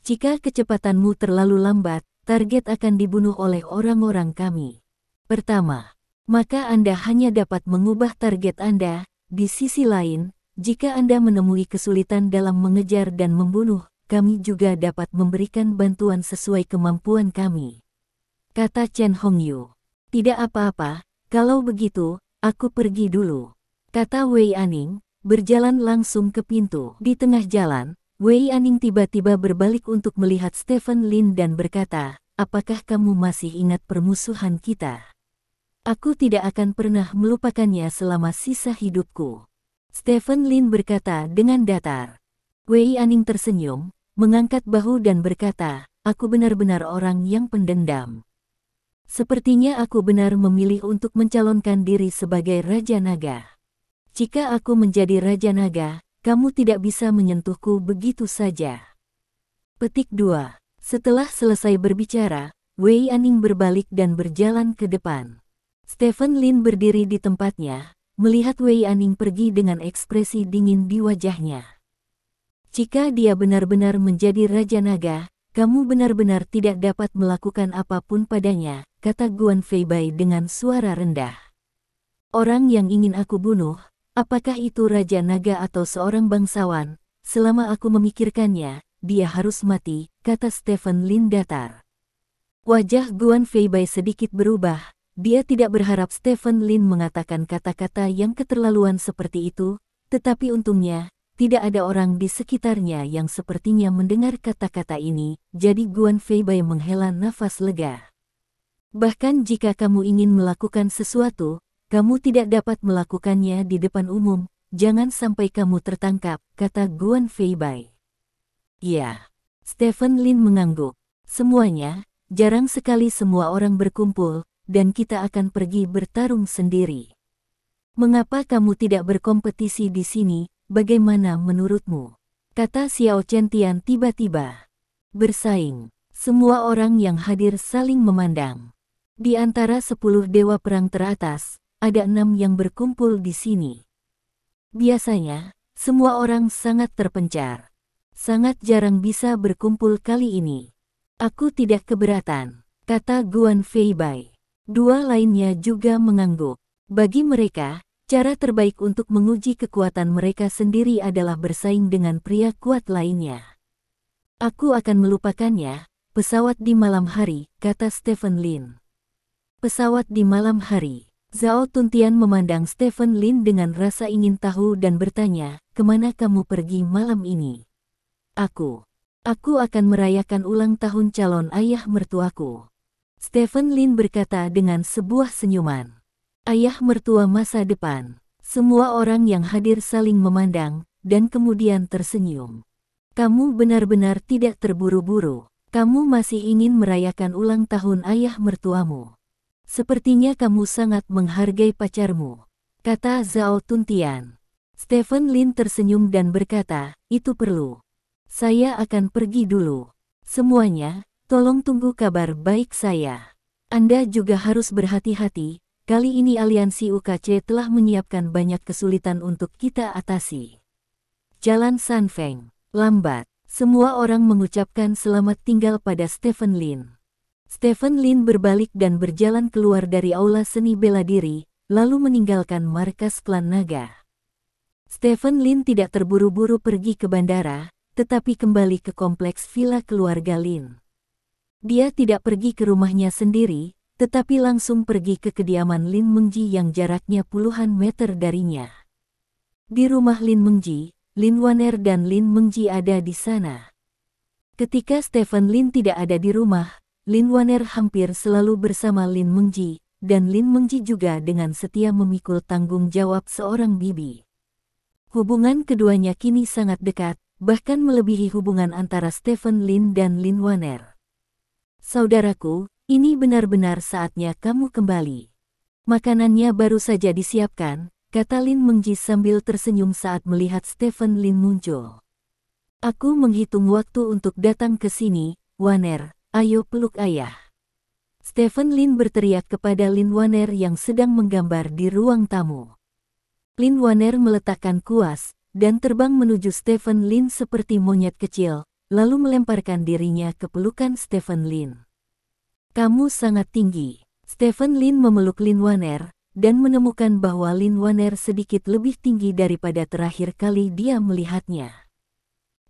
Jika kecepatanmu terlalu lambat, target akan dibunuh oleh orang-orang kami. Pertama, maka Anda hanya dapat mengubah target Anda. Di sisi lain, jika Anda menemui kesulitan dalam mengejar dan membunuh, kami juga dapat memberikan bantuan sesuai kemampuan kami. Kata Chen Hongyu. Tidak apa-apa, kalau begitu, aku pergi dulu. Kata Wei Aning, berjalan langsung ke pintu. Di tengah jalan, Wei Aning tiba-tiba berbalik untuk melihat Stephen Lin dan berkata, apakah kamu masih ingat permusuhan kita? Aku tidak akan pernah melupakannya selama sisa hidupku. Stephen Lin berkata dengan datar. Wei Aning tersenyum, mengangkat bahu dan berkata, aku benar-benar orang yang pendendam. Sepertinya aku benar memilih untuk mencalonkan diri sebagai Raja Naga. Jika aku menjadi Raja Naga, kamu tidak bisa menyentuhku begitu saja. Petik 2. Setelah selesai berbicara, Wei Aning berbalik dan berjalan ke depan. Stephen Lin berdiri di tempatnya, melihat Wei Aning pergi dengan ekspresi dingin di wajahnya. Jika dia benar-benar menjadi Raja Naga, kamu benar-benar tidak dapat melakukan apapun padanya, kata Guan Feibai dengan suara rendah. Orang yang ingin aku bunuh, apakah itu Raja Naga atau seorang bangsawan? Selama aku memikirkannya, dia harus mati, kata Stephen Lin datar. Wajah Guan Feibai sedikit berubah, dia tidak berharap Stephen Lin mengatakan kata-kata yang keterlaluan seperti itu, tetapi untungnya, tidak ada orang di sekitarnya yang sepertinya mendengar kata-kata ini, jadi Guan Feibai menghela nafas lega. Bahkan jika kamu ingin melakukan sesuatu, kamu tidak dapat melakukannya di depan umum, jangan sampai kamu tertangkap, kata Guan Feibai. Ya, Stephen Lin mengangguk. Semuanya, jarang sekali semua orang berkumpul, dan kita akan pergi bertarung sendiri. Mengapa kamu tidak berkompetisi di sini, bagaimana menurutmu? Kata Xiao Chentian tiba-tiba. Bersaing. Semua orang yang hadir saling memandang. Di antara 10 dewa perang teratas, ada 6 yang berkumpul di sini. Biasanya, semua orang sangat terpencar. Sangat jarang bisa berkumpul kali ini. Aku tidak keberatan, kata Guan Feibai. Dua lainnya juga mengangguk. Bagi mereka, cara terbaik untuk menguji kekuatan mereka sendiri adalah bersaing dengan pria kuat lainnya. Aku akan melupakannya, pesawat di malam hari, kata Stephen Lin. Pesawat di malam hari. Zhao Tuntian memandang Stephen Lin dengan rasa ingin tahu dan bertanya, kemana kamu pergi malam ini? Aku akan merayakan ulang tahun calon ayah mertuaku. Stephen Lin berkata dengan sebuah senyuman. Ayah mertua masa depan. Semua orang yang hadir saling memandang, dan kemudian tersenyum. Kamu benar-benar tidak terburu-buru. Kamu masih ingin merayakan ulang tahun ayah mertuamu. Sepertinya kamu sangat menghargai pacarmu, kata Zhao Tuntian. Stephen Lin tersenyum dan berkata, itu perlu. Saya akan pergi dulu. Semuanya, tolong tunggu kabar baik saya. Anda juga harus berhati-hati, kali ini aliansi UKC telah menyiapkan banyak kesulitan untuk kita atasi. Jalan Sanfeng, lambat. Semua orang mengucapkan selamat tinggal pada Stephen Lin. Stephen Lin berbalik dan berjalan keluar dari aula seni bela diri, lalu meninggalkan markas klan naga. Stephen Lin tidak terburu-buru pergi ke bandara, tetapi kembali ke kompleks villa keluarga Lin. Dia tidak pergi ke rumahnya sendiri, tetapi langsung pergi ke kediaman Lin Mengji yang jaraknya puluhan meter darinya. Di rumah Lin Mengji, Lin Waner dan Lin Mengji ada di sana. Ketika Stephen Lin tidak ada di rumah, Lin Waner hampir selalu bersama Lin Mengji, dan Lin Mengji juga dengan setia memikul tanggung jawab seorang bibi. Hubungan keduanya kini sangat dekat, bahkan melebihi hubungan antara Stephen Lin dan Lin Waner. Saudaraku, ini benar-benar saatnya kamu kembali. Makanannya baru saja disiapkan, kata Lin Mengji sambil tersenyum saat melihat Stephen Lin muncul. Aku menghitung waktu untuk datang ke sini, Waner. Ayo peluk ayah. Stephen Lin berteriak kepada Lin Waner yang sedang menggambar di ruang tamu. Lin Waner meletakkan kuas, dan terbang menuju Stephen Lin seperti monyet kecil, lalu melemparkan dirinya ke pelukan Stephen Lin. Kamu sangat tinggi. Stephen Lin memeluk Lin Waner, dan menemukan bahwa Lin Waner sedikit lebih tinggi daripada terakhir kali dia melihatnya.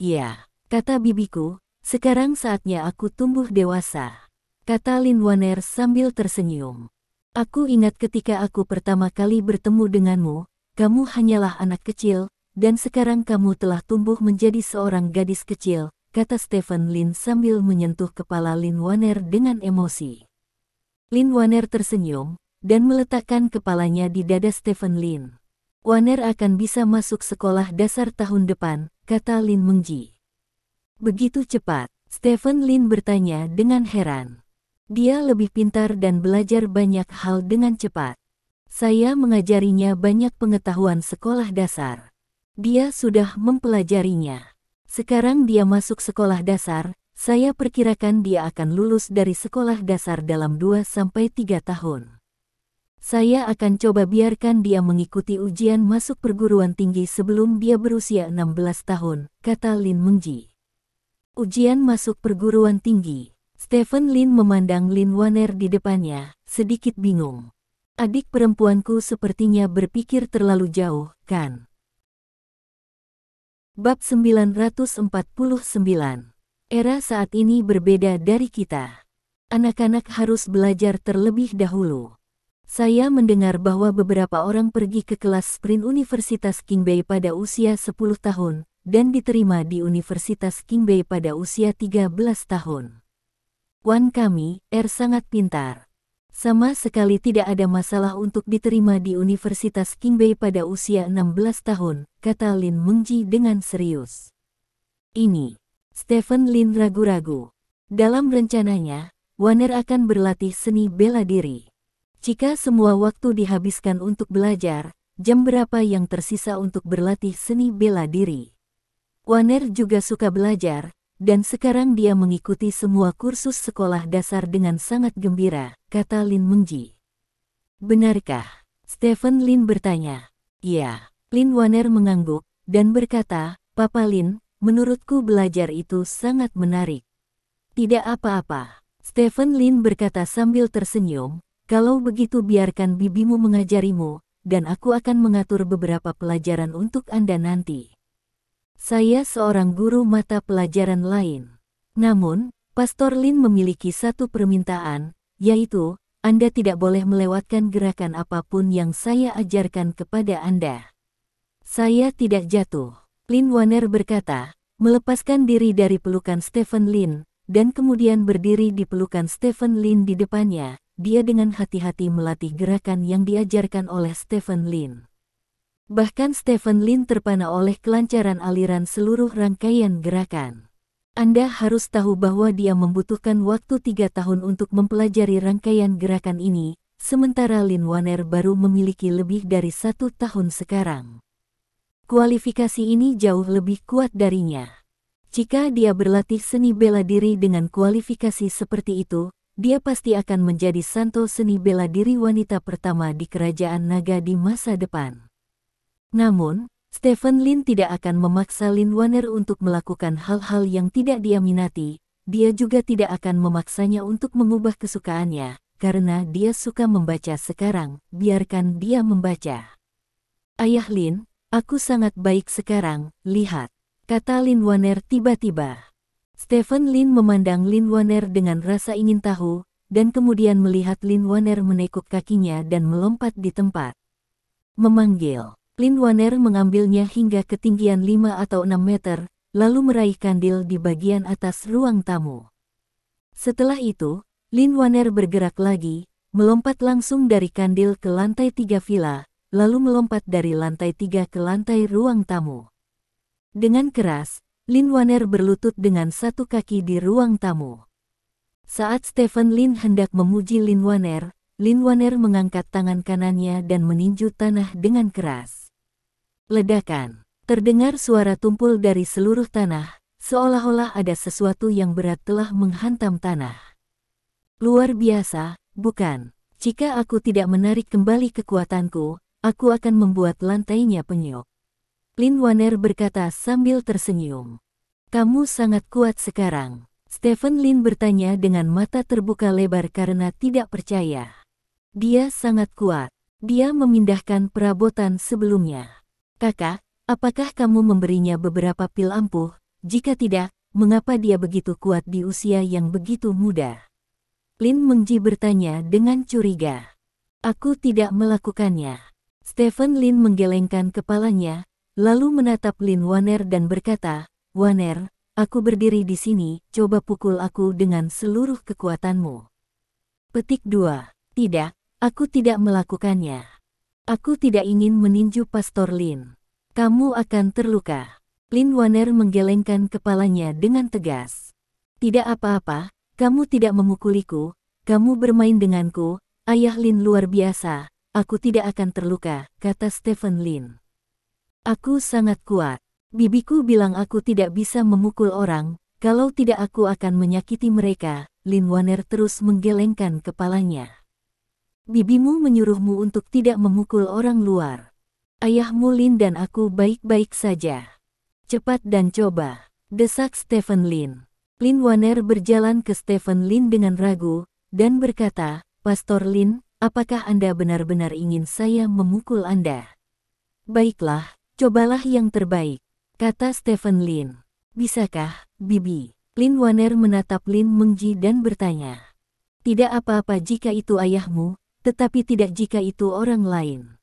Ya, kata bibiku. Sekarang saatnya aku tumbuh dewasa, kata Lin Waner sambil tersenyum. Aku ingat ketika aku pertama kali bertemu denganmu, kamu hanyalah anak kecil, dan sekarang kamu telah tumbuh menjadi seorang gadis kecil, kata Stephen Lin sambil menyentuh kepala Lin Waner dengan emosi. Lin Waner tersenyum, dan meletakkan kepalanya di dada Stephen Lin. Waner akan bisa masuk sekolah dasar tahun depan, kata Lin Mengji. Begitu cepat, Stephen Lin bertanya dengan heran. Dia lebih pintar dan belajar banyak hal dengan cepat. Saya mengajarinya banyak pengetahuan sekolah dasar. Dia sudah mempelajarinya. Sekarang dia masuk sekolah dasar, saya perkirakan dia akan lulus dari sekolah dasar dalam 2-3 tahun. Saya akan coba biarkan dia mengikuti ujian masuk perguruan tinggi sebelum dia berusia 16 tahun, kata Lin Mengji. Ujian masuk perguruan tinggi. Stephen Lin memandang Lin Wanner di depannya, sedikit bingung. Adik perempuanku sepertinya berpikir terlalu jauh, kan? Bab 949. Era saat ini berbeda dari kita. Anak-anak harus belajar terlebih dahulu. Saya mendengar bahwa beberapa orang pergi ke kelas sprint Universitas Qingbei pada usia 10 tahun, dan diterima di Universitas Qingbei pada usia 13 tahun. Wan kami, sangat pintar. Sama sekali tidak ada masalah untuk diterima di Universitas Qingbei pada usia 16 tahun, kata Lin Mengji dengan serius. Ini, Stephen Lin ragu-ragu. Dalam rencananya, Wanner akan berlatih seni bela diri. Jika semua waktu dihabiskan untuk belajar, jam berapa yang tersisa untuk berlatih seni bela diri? Wanner juga suka belajar, dan sekarang dia mengikuti semua kursus sekolah dasar dengan sangat gembira, kata Lin Mengji. Benarkah? Stephen Lin bertanya. Ya, Lin Wanner mengangguk, dan berkata, Papa Lin, menurutku belajar itu sangat menarik. Tidak apa-apa. Stephen Lin berkata sambil tersenyum, kalau begitu biarkan bibimu mengajarimu, dan aku akan mengatur beberapa pelajaran untuk Anda nanti. Saya seorang guru mata pelajaran lain. Namun, Pastor Lin memiliki satu permintaan, yaitu, Anda tidak boleh melewatkan gerakan apapun yang saya ajarkan kepada Anda. Saya tidak jatuh. Lin Wanner berkata, melepaskan diri dari pelukan Stephen Lin, dan kemudian berdiri di pelukan Stephen Lin di depannya. Dia dengan hati-hati melatih gerakan yang diajarkan oleh Stephen Lin. Bahkan Stephen Lin terpana oleh kelancaran aliran seluruh rangkaian gerakan. Anda harus tahu bahwa dia membutuhkan waktu 3 tahun untuk mempelajari rangkaian gerakan ini, sementara Lin Wanner baru memiliki lebih dari 1 tahun sekarang. Kualifikasi ini jauh lebih kuat darinya. Jika dia berlatih seni bela diri dengan kualifikasi seperti itu, dia pasti akan menjadi santo seni bela diri wanita pertama di kerajaan naga di masa depan. Namun, Stephen Lin tidak akan memaksa Lin Wanner untuk melakukan hal-hal yang tidak dia minati. Dia juga tidak akan memaksanya untuk mengubah kesukaannya, karena dia suka membaca sekarang, biarkan dia membaca. Ayah Lin, aku sangat baik sekarang, lihat, kata Lin Wanner tiba-tiba. Stephen Lin memandang Lin Wanner dengan rasa ingin tahu, dan kemudian melihat Lin Wanner menekuk kakinya dan melompat di tempat. Memanggil. Lin Wanner mengambilnya hingga ketinggian 5 atau 6 meter, lalu meraih kandil di bagian atas ruang tamu. Setelah itu, Lin Wanner bergerak lagi, melompat langsung dari kandil ke lantai 3 villa, lalu melompat dari lantai 3 ke lantai ruang tamu. Dengan keras, Lin Wanner berlutut dengan satu kaki di ruang tamu. Saat Stephen Lin hendak memuji Lin Wanner mengangkat tangan kanannya dan meninju tanah dengan keras. Ledakan. Terdengar suara tumpul dari seluruh tanah, seolah-olah ada sesuatu yang berat telah menghantam tanah. Luar biasa, bukan? Jika aku tidak menarik kembali kekuatanku, aku akan membuat lantainya penyok. Lin Wanner berkata sambil tersenyum. Kamu sangat kuat sekarang. Stephen Lin bertanya dengan mata terbuka lebar karena tidak percaya. Dia sangat kuat. Dia memindahkan perabotan sebelumnya. Kakak, apakah kamu memberinya beberapa pil ampuh? Jika tidak, mengapa dia begitu kuat di usia yang begitu muda? Lin Mengji bertanya dengan curiga. Aku tidak melakukannya. Stephen Lin menggelengkan kepalanya, lalu menatap Lin Wanner dan berkata, Wanner, aku berdiri di sini, coba pukul aku dengan seluruh kekuatanmu. Petik 2. Tidak, aku tidak melakukannya. Aku tidak ingin meninju Pastor Lin. Kamu akan terluka. Lin Wanner menggelengkan kepalanya dengan tegas. Tidak apa-apa, kamu tidak memukuliku, kamu bermain denganku, Ayah Lin luar biasa, aku tidak akan terluka, kata Stephen Lin. Aku sangat kuat. Bibiku bilang aku tidak bisa memukul orang, kalau tidak aku akan menyakiti mereka, Lin Wanner terus menggelengkan kepalanya. Bibimu menyuruhmu untuk tidak memukul orang luar. Ayahmu Lin dan aku baik-baik saja. Cepat dan coba, desak Stephen Lin. Lin Wanner berjalan ke Stephen Lin dengan ragu, dan berkata, Pastor Lin, apakah Anda benar-benar ingin saya memukul Anda? Baiklah, cobalah yang terbaik, kata Stephen Lin. Bisakah, Bibi? Lin Wanner menatap Lin Mengji dan bertanya. Tidak apa-apa jika itu ayahmu, tetapi tidak jika itu orang lain,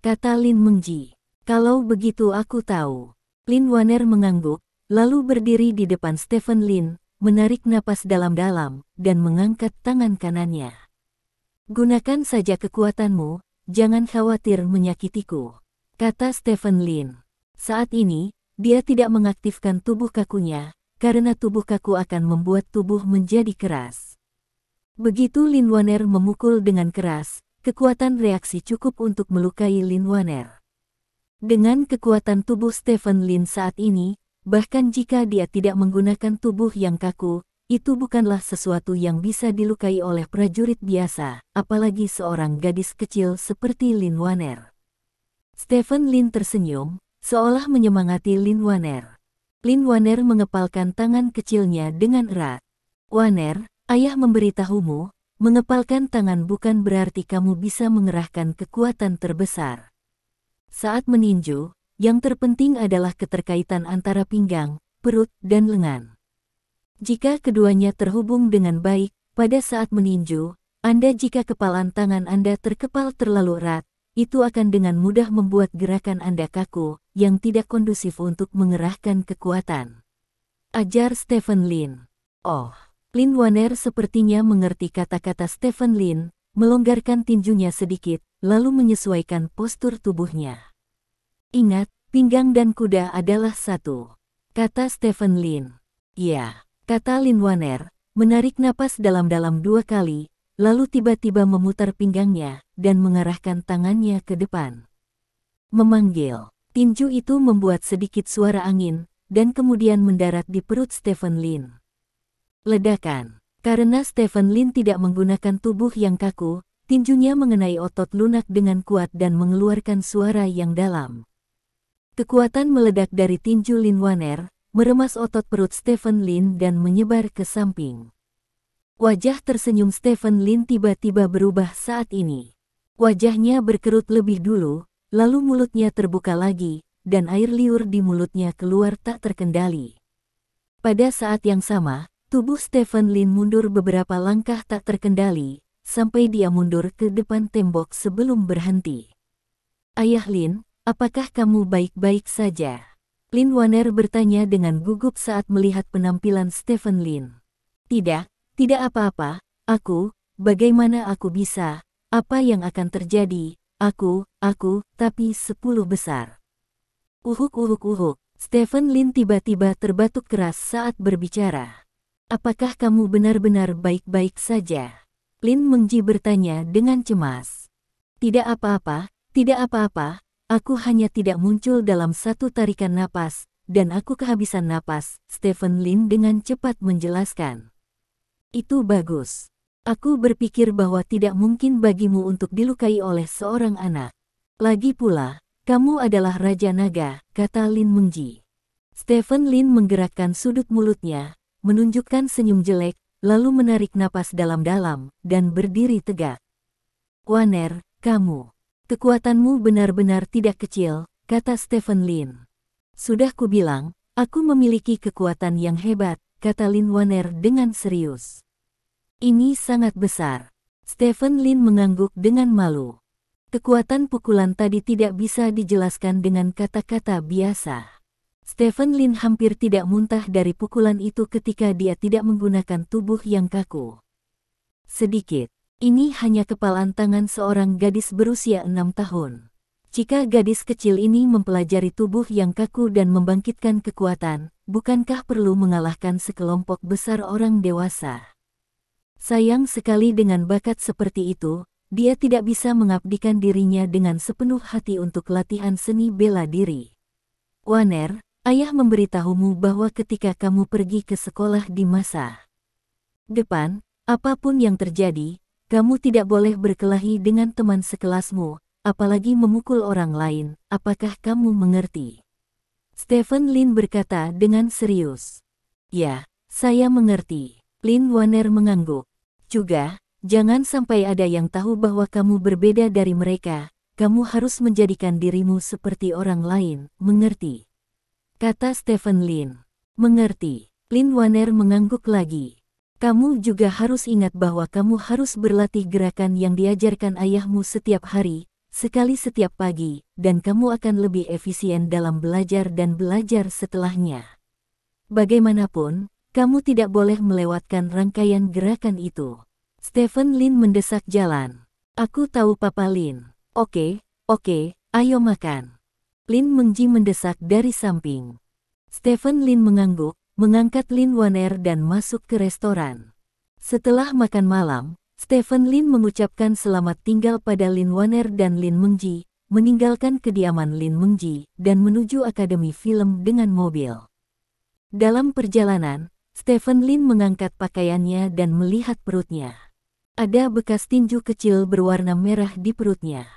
kata Lin Mengji. Kalau begitu aku tahu. Lin Wanner mengangguk, lalu berdiri di depan Stephen Lin, menarik napas dalam-dalam, dan mengangkat tangan kanannya. Gunakan saja kekuatanmu, jangan khawatir menyakitiku, kata Stephen Lin. Saat ini, dia tidak mengaktifkan tubuh kakunya, karena tubuh kaku akan membuat tubuh menjadi keras. Begitu Lin Wanner memukul dengan keras, kekuatan reaksi cukup untuk melukai Lin Wanner. Dengan kekuatan tubuh Stephen Lin saat ini, bahkan jika dia tidak menggunakan tubuh yang kaku, itu bukanlah sesuatu yang bisa dilukai oleh prajurit biasa, apalagi seorang gadis kecil seperti Lin Wanner. Stephen Lin tersenyum, seolah menyemangati Lin Wanner. Lin Wanner mengepalkan tangan kecilnya dengan erat. Wanner, ayah memberitahumu, mengepalkan tangan bukan berarti kamu bisa mengerahkan kekuatan terbesar. Saat meninju, yang terpenting adalah keterkaitan antara pinggang, perut, dan lengan. Jika keduanya terhubung dengan baik, pada saat meninju, jika kepalan tangan Anda terkepal terlalu erat, itu akan dengan mudah membuat gerakan Anda kaku, yang tidak kondusif untuk mengerahkan kekuatan. Ajar Stephen Lin. Oh, Lin Wanner sepertinya mengerti kata-kata Stephen Lin, melonggarkan tinjunya sedikit, lalu menyesuaikan postur tubuhnya. Ingat, pinggang dan kuda adalah satu, kata Stephen Lin. Ya, kata Lin Wanner, menarik napas dalam-dalam 2 kali, lalu tiba-tiba memutar pinggangnya, dan mengarahkan tangannya ke depan. Memanggil, tinju itu membuat sedikit suara angin, dan kemudian mendarat di perut Stephen Lin. Ledakan. Karena Stephen Lin tidak menggunakan tubuh yang kaku, tinjunya mengenai otot lunak dengan kuat dan mengeluarkan suara yang dalam. Kekuatan meledak dari tinju Lin Wanner, meremas otot perut Stephen Lin dan menyebar ke samping. Wajah tersenyum Stephen Lin tiba-tiba berubah saat ini. Wajahnya berkerut lebih dulu, lalu mulutnya terbuka lagi, dan air liur di mulutnya keluar tak terkendali. Pada saat yang sama, tubuh Stephen Lin mundur beberapa langkah tak terkendali, sampai dia mundur ke depan tembok sebelum berhenti. Ayah Lin, apakah kamu baik-baik saja? Lin Wanner bertanya dengan gugup saat melihat penampilan Stephen Lin. Tidak apa-apa, bagaimana aku bisa, apa yang akan terjadi, tapi 10 besar. Uhuk. Stephen Lin tiba-tiba terbatuk keras saat berbicara. Apakah kamu benar-benar baik-baik saja? Lin Mengji bertanya dengan cemas. Tidak apa-apa, aku hanya tidak muncul dalam satu tarikan napas, dan aku kehabisan napas, Stephen Lin dengan cepat menjelaskan. Itu bagus. Aku berpikir bahwa tidak mungkin bagimu untuk dilukai oleh seorang anak. Lagi pula, kamu adalah Raja Naga, kata Lin Mengji. Stephen Lin menggerakkan sudut mulutnya, menunjukkan senyum jelek, lalu menarik napas dalam-dalam, dan berdiri tegak. Wanner, kekuatanmu benar-benar tidak kecil, kata Stephen Lin. Sudah kubilang, aku memiliki kekuatan yang hebat, kata Lin Wanner dengan serius. Ini sangat besar. Stephen Lin mengangguk dengan malu. Kekuatan pukulan tadi tidak bisa dijelaskan dengan kata-kata biasa. Stephen Lin hampir tidak muntah dari pukulan itu ketika dia tidak menggunakan tubuh yang kaku. Sedikit. Ini hanya kepalan tangan seorang gadis berusia 6 tahun. Jika gadis kecil ini mempelajari tubuh yang kaku dan membangkitkan kekuatan, bukankah perlu mengalahkan sekelompok besar orang dewasa? Sayang sekali dengan bakat seperti itu, dia tidak bisa mengabdikan dirinya dengan sepenuh hati untuk latihan seni bela diri. Wanner, ayah memberitahumu bahwa ketika kamu pergi ke sekolah di masa depan, apapun yang terjadi, kamu tidak boleh berkelahi dengan teman sekelasmu, apalagi memukul orang lain, apakah kamu mengerti? Stephen Lin berkata dengan serius. Ya, Saya mengerti. Lin Wanner mengangguk. Juga, jangan sampai ada yang tahu bahwa kamu berbeda dari mereka. Kamu harus menjadikan dirimu seperti orang lain, mengerti? Kata Stephen Lin. Mengerti. Lin Wanner mengangguk lagi. Kamu juga harus ingat bahwa kamu harus berlatih gerakan yang diajarkan ayahmu setiap hari, sekali setiap pagi, dan kamu akan lebih efisien dalam belajar dan belajar setelahnya. Bagaimanapun, kamu tidak boleh melewatkan rangkaian gerakan itu. Stephen Lin mendesak jalan. Aku tahu Papa Lin. Oke, ayo makan. Lin Mengji mendesak dari samping. Stephen Lin mengangguk, mengangkat Lin Wanner dan masuk ke restoran. Setelah makan malam, Stephen Lin mengucapkan selamat tinggal pada Lin Wanner dan Lin Mengji, meninggalkan kediaman Lin Mengji, dan menuju akademi film dengan mobil. Dalam perjalanan, Stephen Lin mengangkat pakaiannya dan melihat perutnya. Ada bekas tinju kecil berwarna merah di perutnya.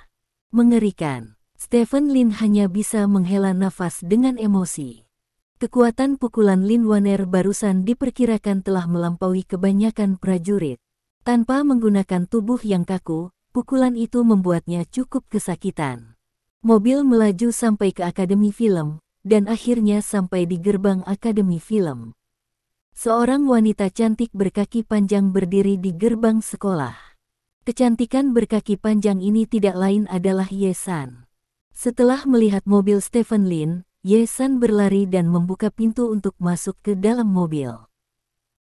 Mengerikan. Stephen Lin hanya bisa menghela nafas dengan emosi. Kekuatan pukulan Lin Wanner barusan diperkirakan telah melampaui kebanyakan prajurit. Tanpa menggunakan tubuh yang kaku, pukulan itu membuatnya cukup kesakitan. Mobil melaju sampai ke akademi film, dan akhirnya sampai di gerbang akademi film. Seorang wanita cantik berkaki panjang berdiri di gerbang sekolah. Kecantikan berkaki panjang ini tidak lain adalah Ye San. Setelah melihat mobil Stephen Lin, Ye San berlari dan membuka pintu untuk masuk ke dalam mobil.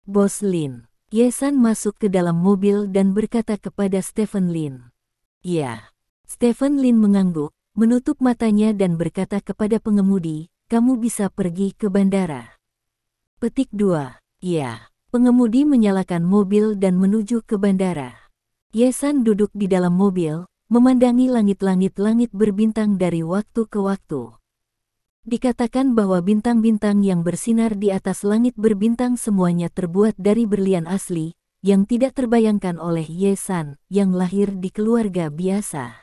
Bos Lin. Ye San masuk ke dalam mobil dan berkata kepada Stephen Lin. Ya. Stephen Lin mengangguk, menutup matanya dan berkata kepada pengemudi, kamu bisa pergi ke bandara. Petik 2. Ya. Pengemudi menyalakan mobil dan menuju ke bandara. Ye San duduk di dalam mobil, memandangi langit berbintang dari waktu ke waktu. Dikatakan bahwa bintang-bintang yang bersinar di atas langit berbintang semuanya terbuat dari berlian asli, yang tidak terbayangkan oleh Ye San, yang lahir di keluarga biasa.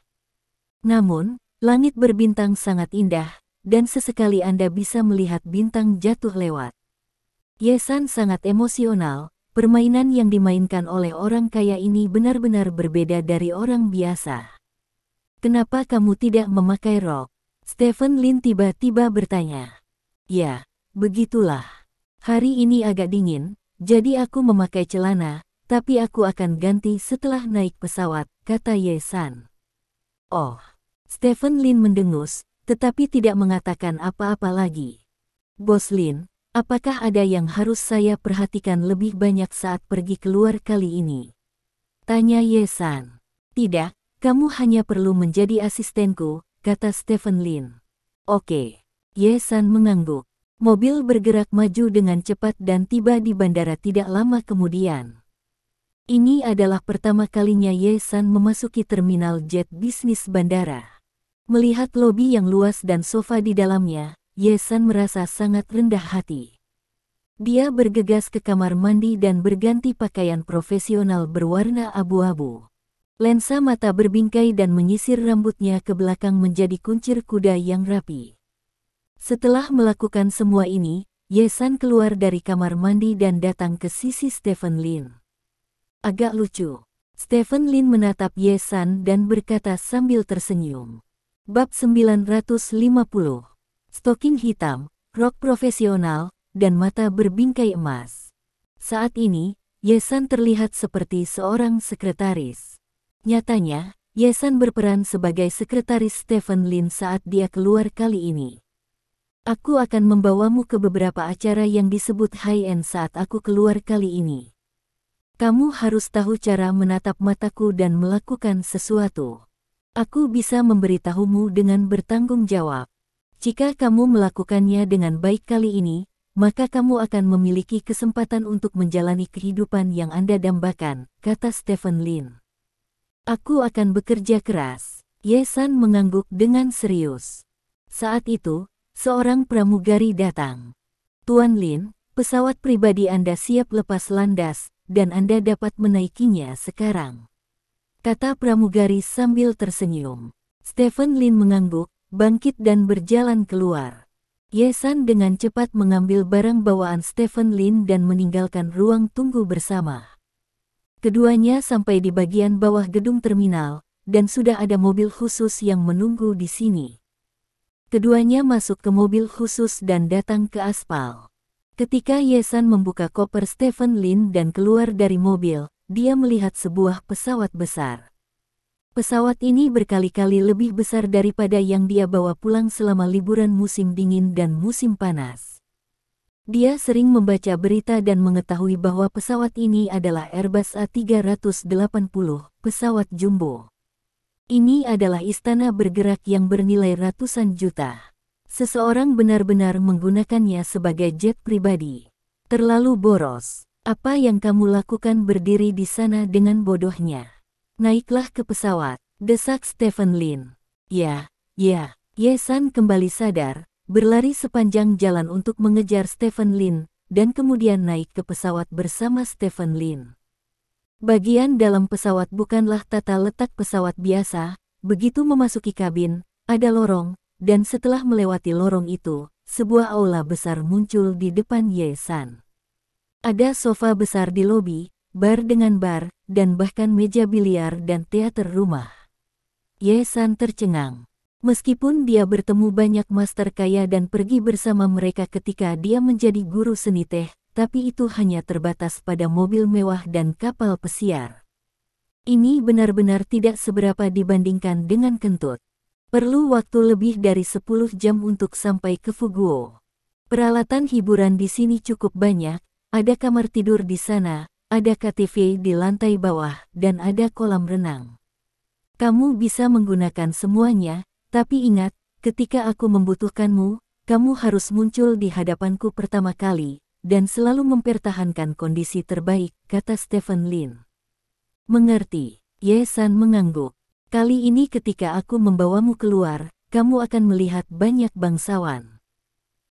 Namun, langit berbintang sangat indah, dan sesekali Anda bisa melihat bintang jatuh lewat. Ye San sangat emosional. Permainan yang dimainkan oleh orang kaya ini benar-benar berbeda dari orang biasa. Kenapa kamu tidak memakai rok? Stephen Lin tiba-tiba bertanya. Ya, begitulah. Hari ini agak dingin, jadi aku memakai celana, tapi aku akan ganti setelah naik pesawat, kata Ye San. Oh, Stephen Lin mendengus, tetapi tidak mengatakan apa-apa lagi. Bos Lin, apakah ada yang harus saya perhatikan lebih banyak saat pergi keluar kali ini? Tanya Ye San. Tidak, kamu hanya perlu menjadi asistenku, kata Stephen Lin. Oke. Ye San mengangguk. Mobil bergerak maju dengan cepat dan tiba di bandara tidak lama kemudian. Ini adalah pertama kalinya Ye San memasuki terminal jet bisnis bandara. Melihat lobi yang luas dan sofa di dalamnya, Ye San merasa sangat rendah hati. Dia bergegas ke kamar mandi dan berganti pakaian profesional berwarna abu-abu. Lensa mata berbingkai dan menyisir rambutnya ke belakang menjadi kuncir kuda yang rapi. Setelah melakukan semua ini, Ye San keluar dari kamar mandi dan datang ke sisi Stephen Lin. Agak lucu. Stephen Lin menatap Ye San dan berkata sambil tersenyum. Bab 950. Stoking hitam, rok profesional, dan mata berbingkai emas. Saat ini, Ye San terlihat seperti seorang sekretaris. Nyatanya, Ye San berperan sebagai sekretaris Stephen Lin saat dia keluar kali ini. Aku akan membawamu ke beberapa acara yang disebut high-end saat aku keluar kali ini. Kamu harus tahu cara menatap mataku dan melakukan sesuatu. Aku bisa memberitahumu dengan bertanggung jawab. Jika kamu melakukannya dengan baik kali ini, maka kamu akan memiliki kesempatan untuk menjalani kehidupan yang Anda dambakan, kata Stephen Lin. Aku akan bekerja keras. Ye San mengangguk dengan serius. Saat itu, seorang pramugari datang. Tuan Lin, pesawat pribadi Anda siap lepas landas, dan Anda dapat menaikinya sekarang, kata pramugari sambil tersenyum. Stephen Lin mengangguk, bangkit dan berjalan keluar. Ye-san dengan cepat mengambil barang bawaan Stephen Lin dan meninggalkan ruang tunggu bersama. Keduanya sampai di bagian bawah gedung terminal, dan sudah ada mobil khusus yang menunggu di sini. Keduanya masuk ke mobil khusus dan datang ke aspal. Ketika Ye-san membuka koper Stephen Lin dan keluar dari mobil, dia melihat sebuah pesawat besar. Pesawat ini berkali-kali lebih besar daripada yang dia bawa pulang selama liburan musim dingin dan musim panas. Dia sering membaca berita dan mengetahui bahwa pesawat ini adalah Airbus A380, pesawat jumbo. Ini adalah istana bergerak yang bernilai ratusan juta. Seseorang benar-benar menggunakannya sebagai jet pribadi. Terlalu boros. Apa yang kamu lakukan berdiri di sana dengan bodohnya? Naiklah ke pesawat, desak Stephen Lin. Ya. Ye-san kembali sadar, berlari sepanjang jalan untuk mengejar Stephen Lin, dan kemudian naik ke pesawat bersama Stephen Lin. Bagian dalam pesawat bukanlah tata letak pesawat biasa. Begitu memasuki kabin, ada lorong, dan setelah melewati lorong itu, sebuah aula besar muncul di depan Ye-san. Ada sofa besar di lobi, bar dengan bar, dan bahkan meja biliar dan teater rumah. Ye-san tercengang. Meskipun dia bertemu banyak master kaya dan pergi bersama mereka ketika dia menjadi guru seni teh, tapi itu hanya terbatas pada mobil mewah dan kapal pesiar. Ini benar-benar tidak seberapa dibandingkan dengan Kentut. Perlu waktu lebih dari 10 jam untuk sampai ke Fuguo. Peralatan hiburan di sini cukup banyak, ada kamar tidur di sana, ada KTV di lantai bawah, dan ada kolam renang. Kamu bisa menggunakan semuanya, tapi ingat, ketika aku membutuhkanmu, kamu harus muncul di hadapanku pertama kali, dan selalu mempertahankan kondisi terbaik, kata Stephen Lin. Mengerti, Ye-san mengangguk. Kali ini ketika aku membawamu keluar, kamu akan melihat banyak bangsawan.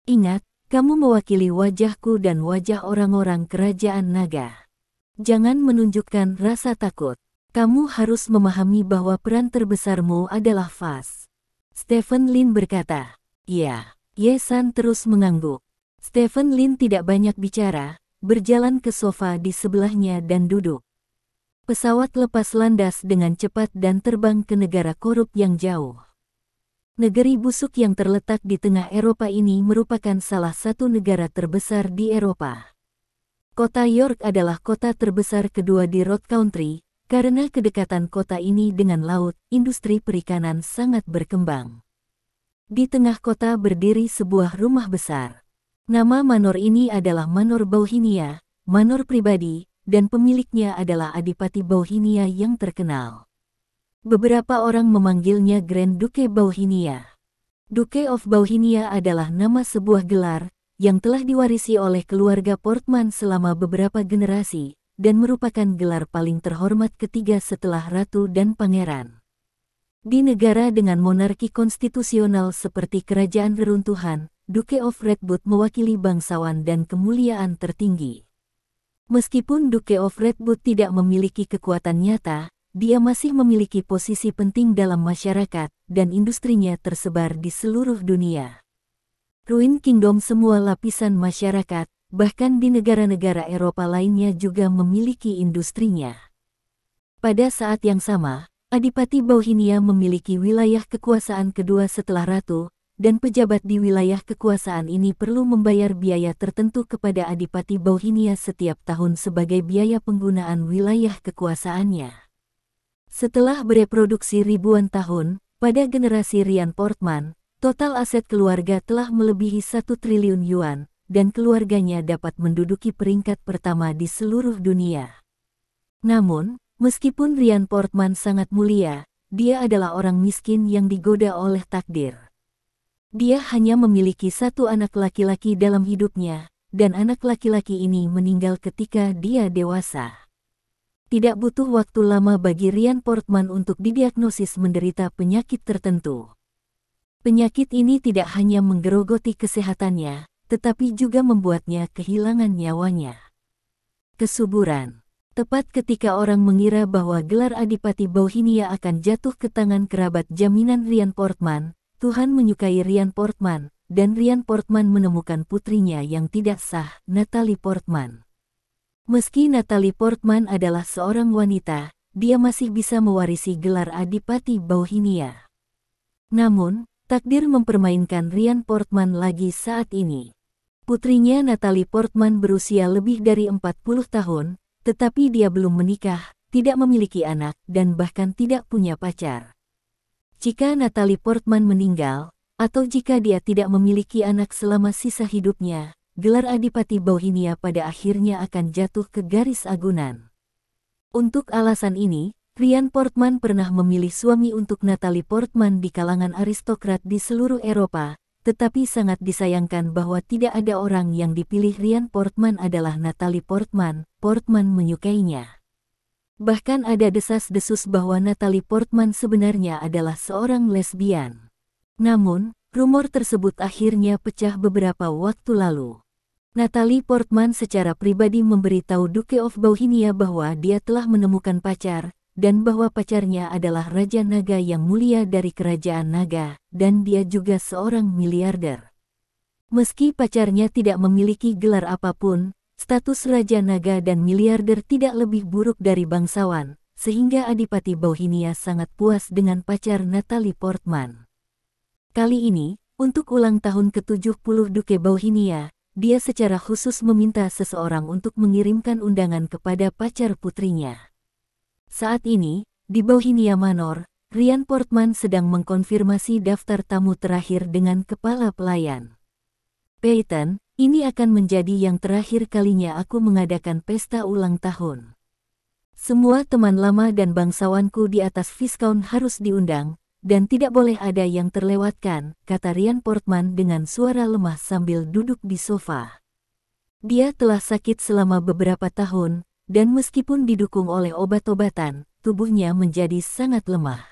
Ingat, kamu mewakili wajahku dan wajah orang-orang kerajaan naga. Jangan menunjukkan rasa takut. Kamu harus memahami bahwa peran terbesarmu adalah Fas. Stephen Lin berkata. Iya. Ye-san terus mengangguk. Stephen Lin tidak banyak bicara, berjalan ke sofa di sebelahnya dan duduk. Pesawat lepas landas dengan cepat dan terbang ke negara korup yang jauh. Negeri busuk yang terletak di tengah Eropa ini merupakan salah satu negara terbesar di Eropa. Kota York adalah kota terbesar kedua di Road Country, karena kedekatan kota ini dengan laut, industri perikanan sangat berkembang. Di tengah kota berdiri sebuah rumah besar. Nama manor ini adalah Manor Bauhinia, manor pribadi, dan pemiliknya adalah Adipati Bauhinia yang terkenal. Beberapa orang memanggilnya Grand Duke Bauhinia. Duke of Bauhinia adalah nama sebuah gelar yang telah diwarisi oleh keluarga Portman selama beberapa generasi, dan merupakan gelar paling terhormat ketiga setelah ratu dan pangeran. Di negara dengan monarki konstitusional seperti kerajaan reruntuhan, Duke of Redwood mewakili bangsawan dan kemuliaan tertinggi. Meskipun Duke of Redwood tidak memiliki kekuatan nyata, dia masih memiliki posisi penting dalam masyarakat, dan industrinya tersebar di seluruh dunia. Ruin Kingdom semua lapisan masyarakat, bahkan di negara-negara Eropa lainnya juga memiliki industrinya. Pada saat yang sama, Adipati Bauhinia memiliki wilayah kekuasaan kedua setelah ratu, dan pejabat di wilayah kekuasaan ini perlu membayar biaya tertentu kepada Adipati Bauhinia setiap tahun sebagai biaya penggunaan wilayah kekuasaannya. Setelah bereproduksi ribuan tahun, pada generasi Ryan Portman, total aset keluarga telah melebihi 1 triliun yuan, dan keluarganya dapat menduduki peringkat pertama di seluruh dunia. Namun, meskipun Ryan Portman sangat mulia, dia adalah orang miskin yang digoda oleh takdir. Dia hanya memiliki satu anak laki-laki dalam hidupnya, dan anak laki-laki ini meninggal ketika dia dewasa. Tidak butuh waktu lama bagi Ryan Portman untuk didiagnosis menderita penyakit tertentu. Penyakit ini tidak hanya menggerogoti kesehatannya, tetapi juga membuatnya kehilangan nyawanya. Kesuburan. Tepat ketika orang mengira bahwa gelar Adipati Bauhinia akan jatuh ke tangan kerabat jaminan Ryan Portman, Tuhan menyukai Ryan Portman, dan Ryan Portman menemukan putrinya yang tidak sah, Natalie Portman. Meski Natalie Portman adalah seorang wanita, dia masih bisa mewarisi gelar Adipati Bauhinia. Namun, takdir mempermainkan Ryan Portman lagi saat ini. Putrinya Natalie Portman berusia lebih dari 40 tahun, tetapi dia belum menikah, tidak memiliki anak, dan bahkan tidak punya pacar. Jika Natalie Portman meninggal, atau jika dia tidak memiliki anak selama sisa hidupnya, gelar Adipati Bauhinia pada akhirnya akan jatuh ke garis agunan. Untuk alasan ini, Ryan Portman pernah memilih suami untuk Natalie Portman di kalangan aristokrat di seluruh Eropa, tetapi sangat disayangkan bahwa tidak ada orang yang dipilih Ryan Portman adalah Natalie Portman. Portman menyukainya. Bahkan ada desas-desus bahwa Natalie Portman sebenarnya adalah seorang lesbian. Namun, rumor tersebut akhirnya pecah beberapa waktu lalu. Natalie Portman secara pribadi memberitahu Duke of Bauhinia bahwa dia telah menemukan pacar, dan bahwa pacarnya adalah Raja Naga yang mulia dari Kerajaan Naga, dan dia juga seorang miliarder. Meski pacarnya tidak memiliki gelar apapun, status Raja Naga dan miliarder tidak lebih buruk dari bangsawan, sehingga Adipati Bauhinia sangat puas dengan pacar Natalie Portman. Kali ini, untuk ulang tahun ke-70 Duke Bauhinia, dia secara khusus meminta seseorang untuk mengirimkan undangan kepada pacar putrinya. Saat ini, di Bauhinia Manor, Ryan Portman sedang mengkonfirmasi daftar tamu terakhir dengan kepala pelayan. Peyton, ini akan menjadi yang terakhir kalinya aku mengadakan pesta ulang tahun. Semua teman lama dan bangsawanku di atas Viscount harus diundang, dan tidak boleh ada yang terlewatkan, kata Ryan Portman dengan suara lemah sambil duduk di sofa. Dia telah sakit selama beberapa tahun, dan meskipun didukung oleh obat-obatan, tubuhnya menjadi sangat lemah.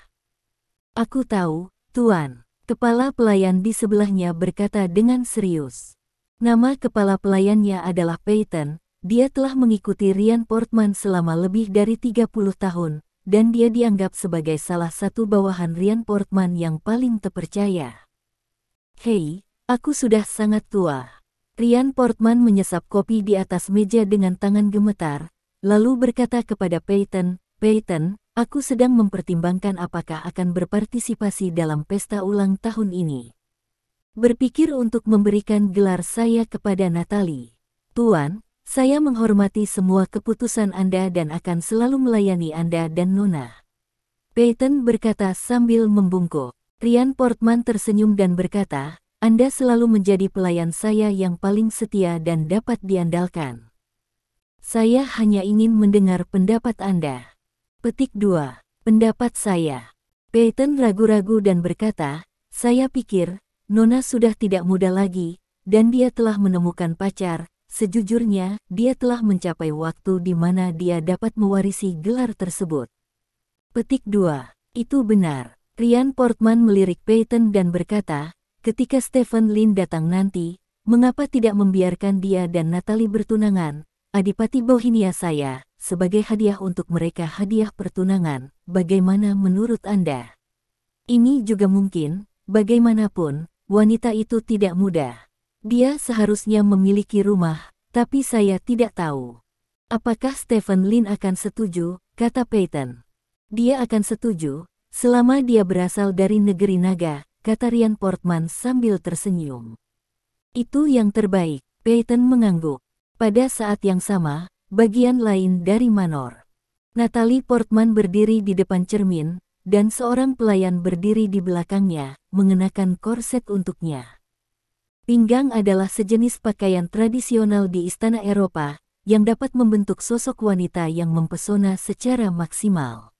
Aku tahu, Tuan. Kepala pelayan di sebelahnya berkata dengan serius. Nama kepala pelayannya adalah Peyton. Dia telah mengikuti Ryan Portman selama lebih dari 30 tahun, dan dia dianggap sebagai salah satu bawahan Ryan Portman yang paling terpercaya. Hei, aku sudah sangat tua. Ryan Portman menyesap kopi di atas meja dengan tangan gemetar, lalu berkata kepada Peyton, Peyton, aku sedang mempertimbangkan apakah akan berpartisipasi dalam pesta ulang tahun ini. Berpikir untuk memberikan gelar saya kepada Natalie. Tuan, saya menghormati semua keputusan Anda dan akan selalu melayani Anda dan Nona. Peyton berkata sambil membungkuk. Ryan Portman tersenyum dan berkata, Anda selalu menjadi pelayan saya yang paling setia dan dapat diandalkan. Saya hanya ingin mendengar pendapat Anda. Petik 2. Pendapat saya. Peyton ragu-ragu dan berkata, saya pikir, Nona sudah tidak muda lagi, dan dia telah menemukan pacar. Sejujurnya, dia telah mencapai waktu di mana dia dapat mewarisi gelar tersebut. Petik 2. Itu benar. Ryan Portman melirik Peyton dan berkata, ketika Stephen Lin datang nanti, mengapa tidak membiarkan dia dan Natalie bertunangan? Adipati Bauhinia saya, sebagai hadiah untuk mereka hadiah pertunangan, bagaimana menurut Anda? Ini juga mungkin, bagaimanapun, wanita itu tidak muda. Dia seharusnya memiliki rumah, tapi saya tidak tahu. Apakah Stephen Lin akan setuju, kata Peyton. Dia akan setuju, selama dia berasal dari negeri naga, kata Ryan Portman sambil tersenyum. Itu yang terbaik, Peyton mengangguk. Pada saat yang sama, bagian lain dari manor. Natalie Portman berdiri di depan cermin, dan seorang pelayan berdiri di belakangnya, mengenakan korset untuknya. Pinggang adalah sejenis pakaian tradisional di istana Eropa, yang dapat membentuk sosok wanita yang mempesona secara maksimal.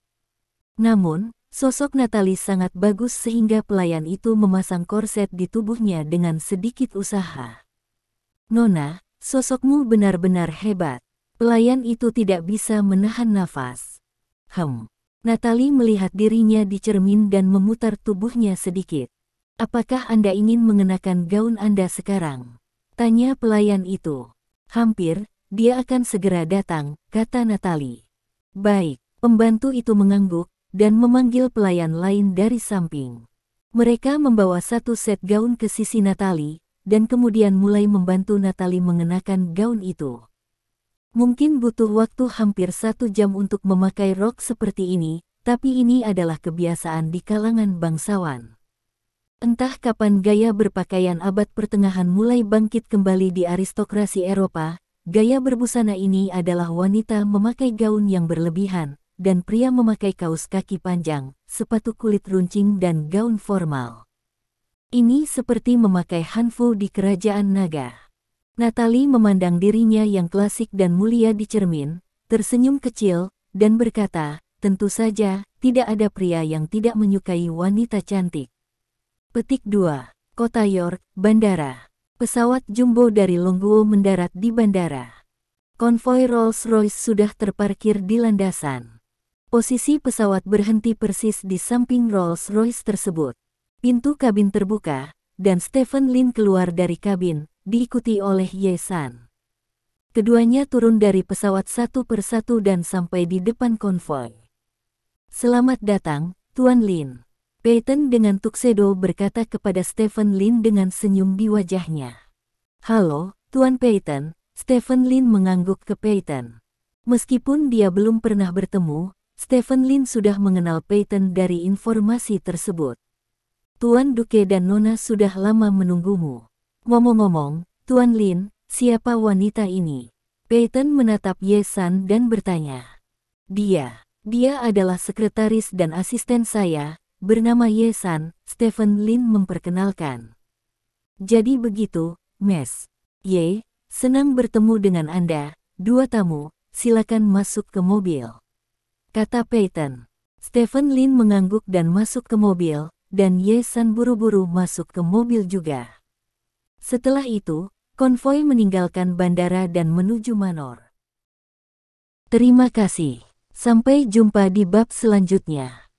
Namun, sosok Natalie sangat bagus sehingga pelayan itu memasang korset di tubuhnya dengan sedikit usaha. Nona, sosokmu benar-benar hebat. Pelayan itu tidak bisa menahan nafas. Natalie melihat dirinya di cermin dan memutar tubuhnya sedikit. Apakah Anda ingin mengenakan gaun Anda sekarang? Tanya pelayan itu. Hampir, dia akan segera datang, kata Natalie. Baik, pembantu itu mengangguk, dan memanggil pelayan lain dari samping. Mereka membawa satu set gaun ke sisi Natalie, dan kemudian mulai membantu Natalie mengenakan gaun itu. Mungkin butuh waktu hampir 1 jam untuk memakai rok seperti ini, tapi ini adalah kebiasaan di kalangan bangsawan. Entah kapan gaya berpakaian abad pertengahan mulai bangkit kembali di aristokrasi Eropa, gaya berbusana ini adalah wanita memakai gaun yang berlebihan, dan pria memakai kaos kaki panjang, sepatu kulit runcing dan gaun formal. Ini seperti memakai hanfu di kerajaan naga. Natalie memandang dirinya yang klasik dan mulia di cermin, tersenyum kecil, dan berkata, tentu saja, tidak ada pria yang tidak menyukai wanita cantik. Petik 2. Kota York, Bandara. Pesawat jumbo dari Longguo mendarat di bandara. Konvoi Rolls-Royce sudah terparkir di landasan. Posisi pesawat berhenti persis di samping Rolls-Royce tersebut. Pintu kabin terbuka, dan Stephen Lin keluar dari kabin, diikuti oleh Ye San. Keduanya turun dari pesawat satu persatu dan sampai di depan konvoi. Selamat datang, Tuan Lin. Peyton dengan tuxedo berkata kepada Stephen Lin dengan senyum di wajahnya. Halo, Tuan Peyton. Stephen Lin mengangguk ke Peyton. Meskipun dia belum pernah bertemu, Stephen Lin sudah mengenal Peyton dari informasi tersebut. Tuan Duke dan Nona sudah lama menunggumu. Ngomong-ngomong, Tuan Lin, siapa wanita ini? Peyton menatap Ye San dan bertanya. Dia adalah sekretaris dan asisten saya, bernama Ye San, Stephen Lin memperkenalkan. Jadi begitu, Mes. Ye, senang bertemu dengan Anda, dua tamu, silakan masuk ke mobil. Kata Peyton. Stephen Lin mengangguk dan masuk ke mobil, dan Ye San buru-buru masuk ke mobil juga. Setelah itu, konvoi meninggalkan bandara dan menuju Manor. Terima kasih. Sampai jumpa di bab selanjutnya.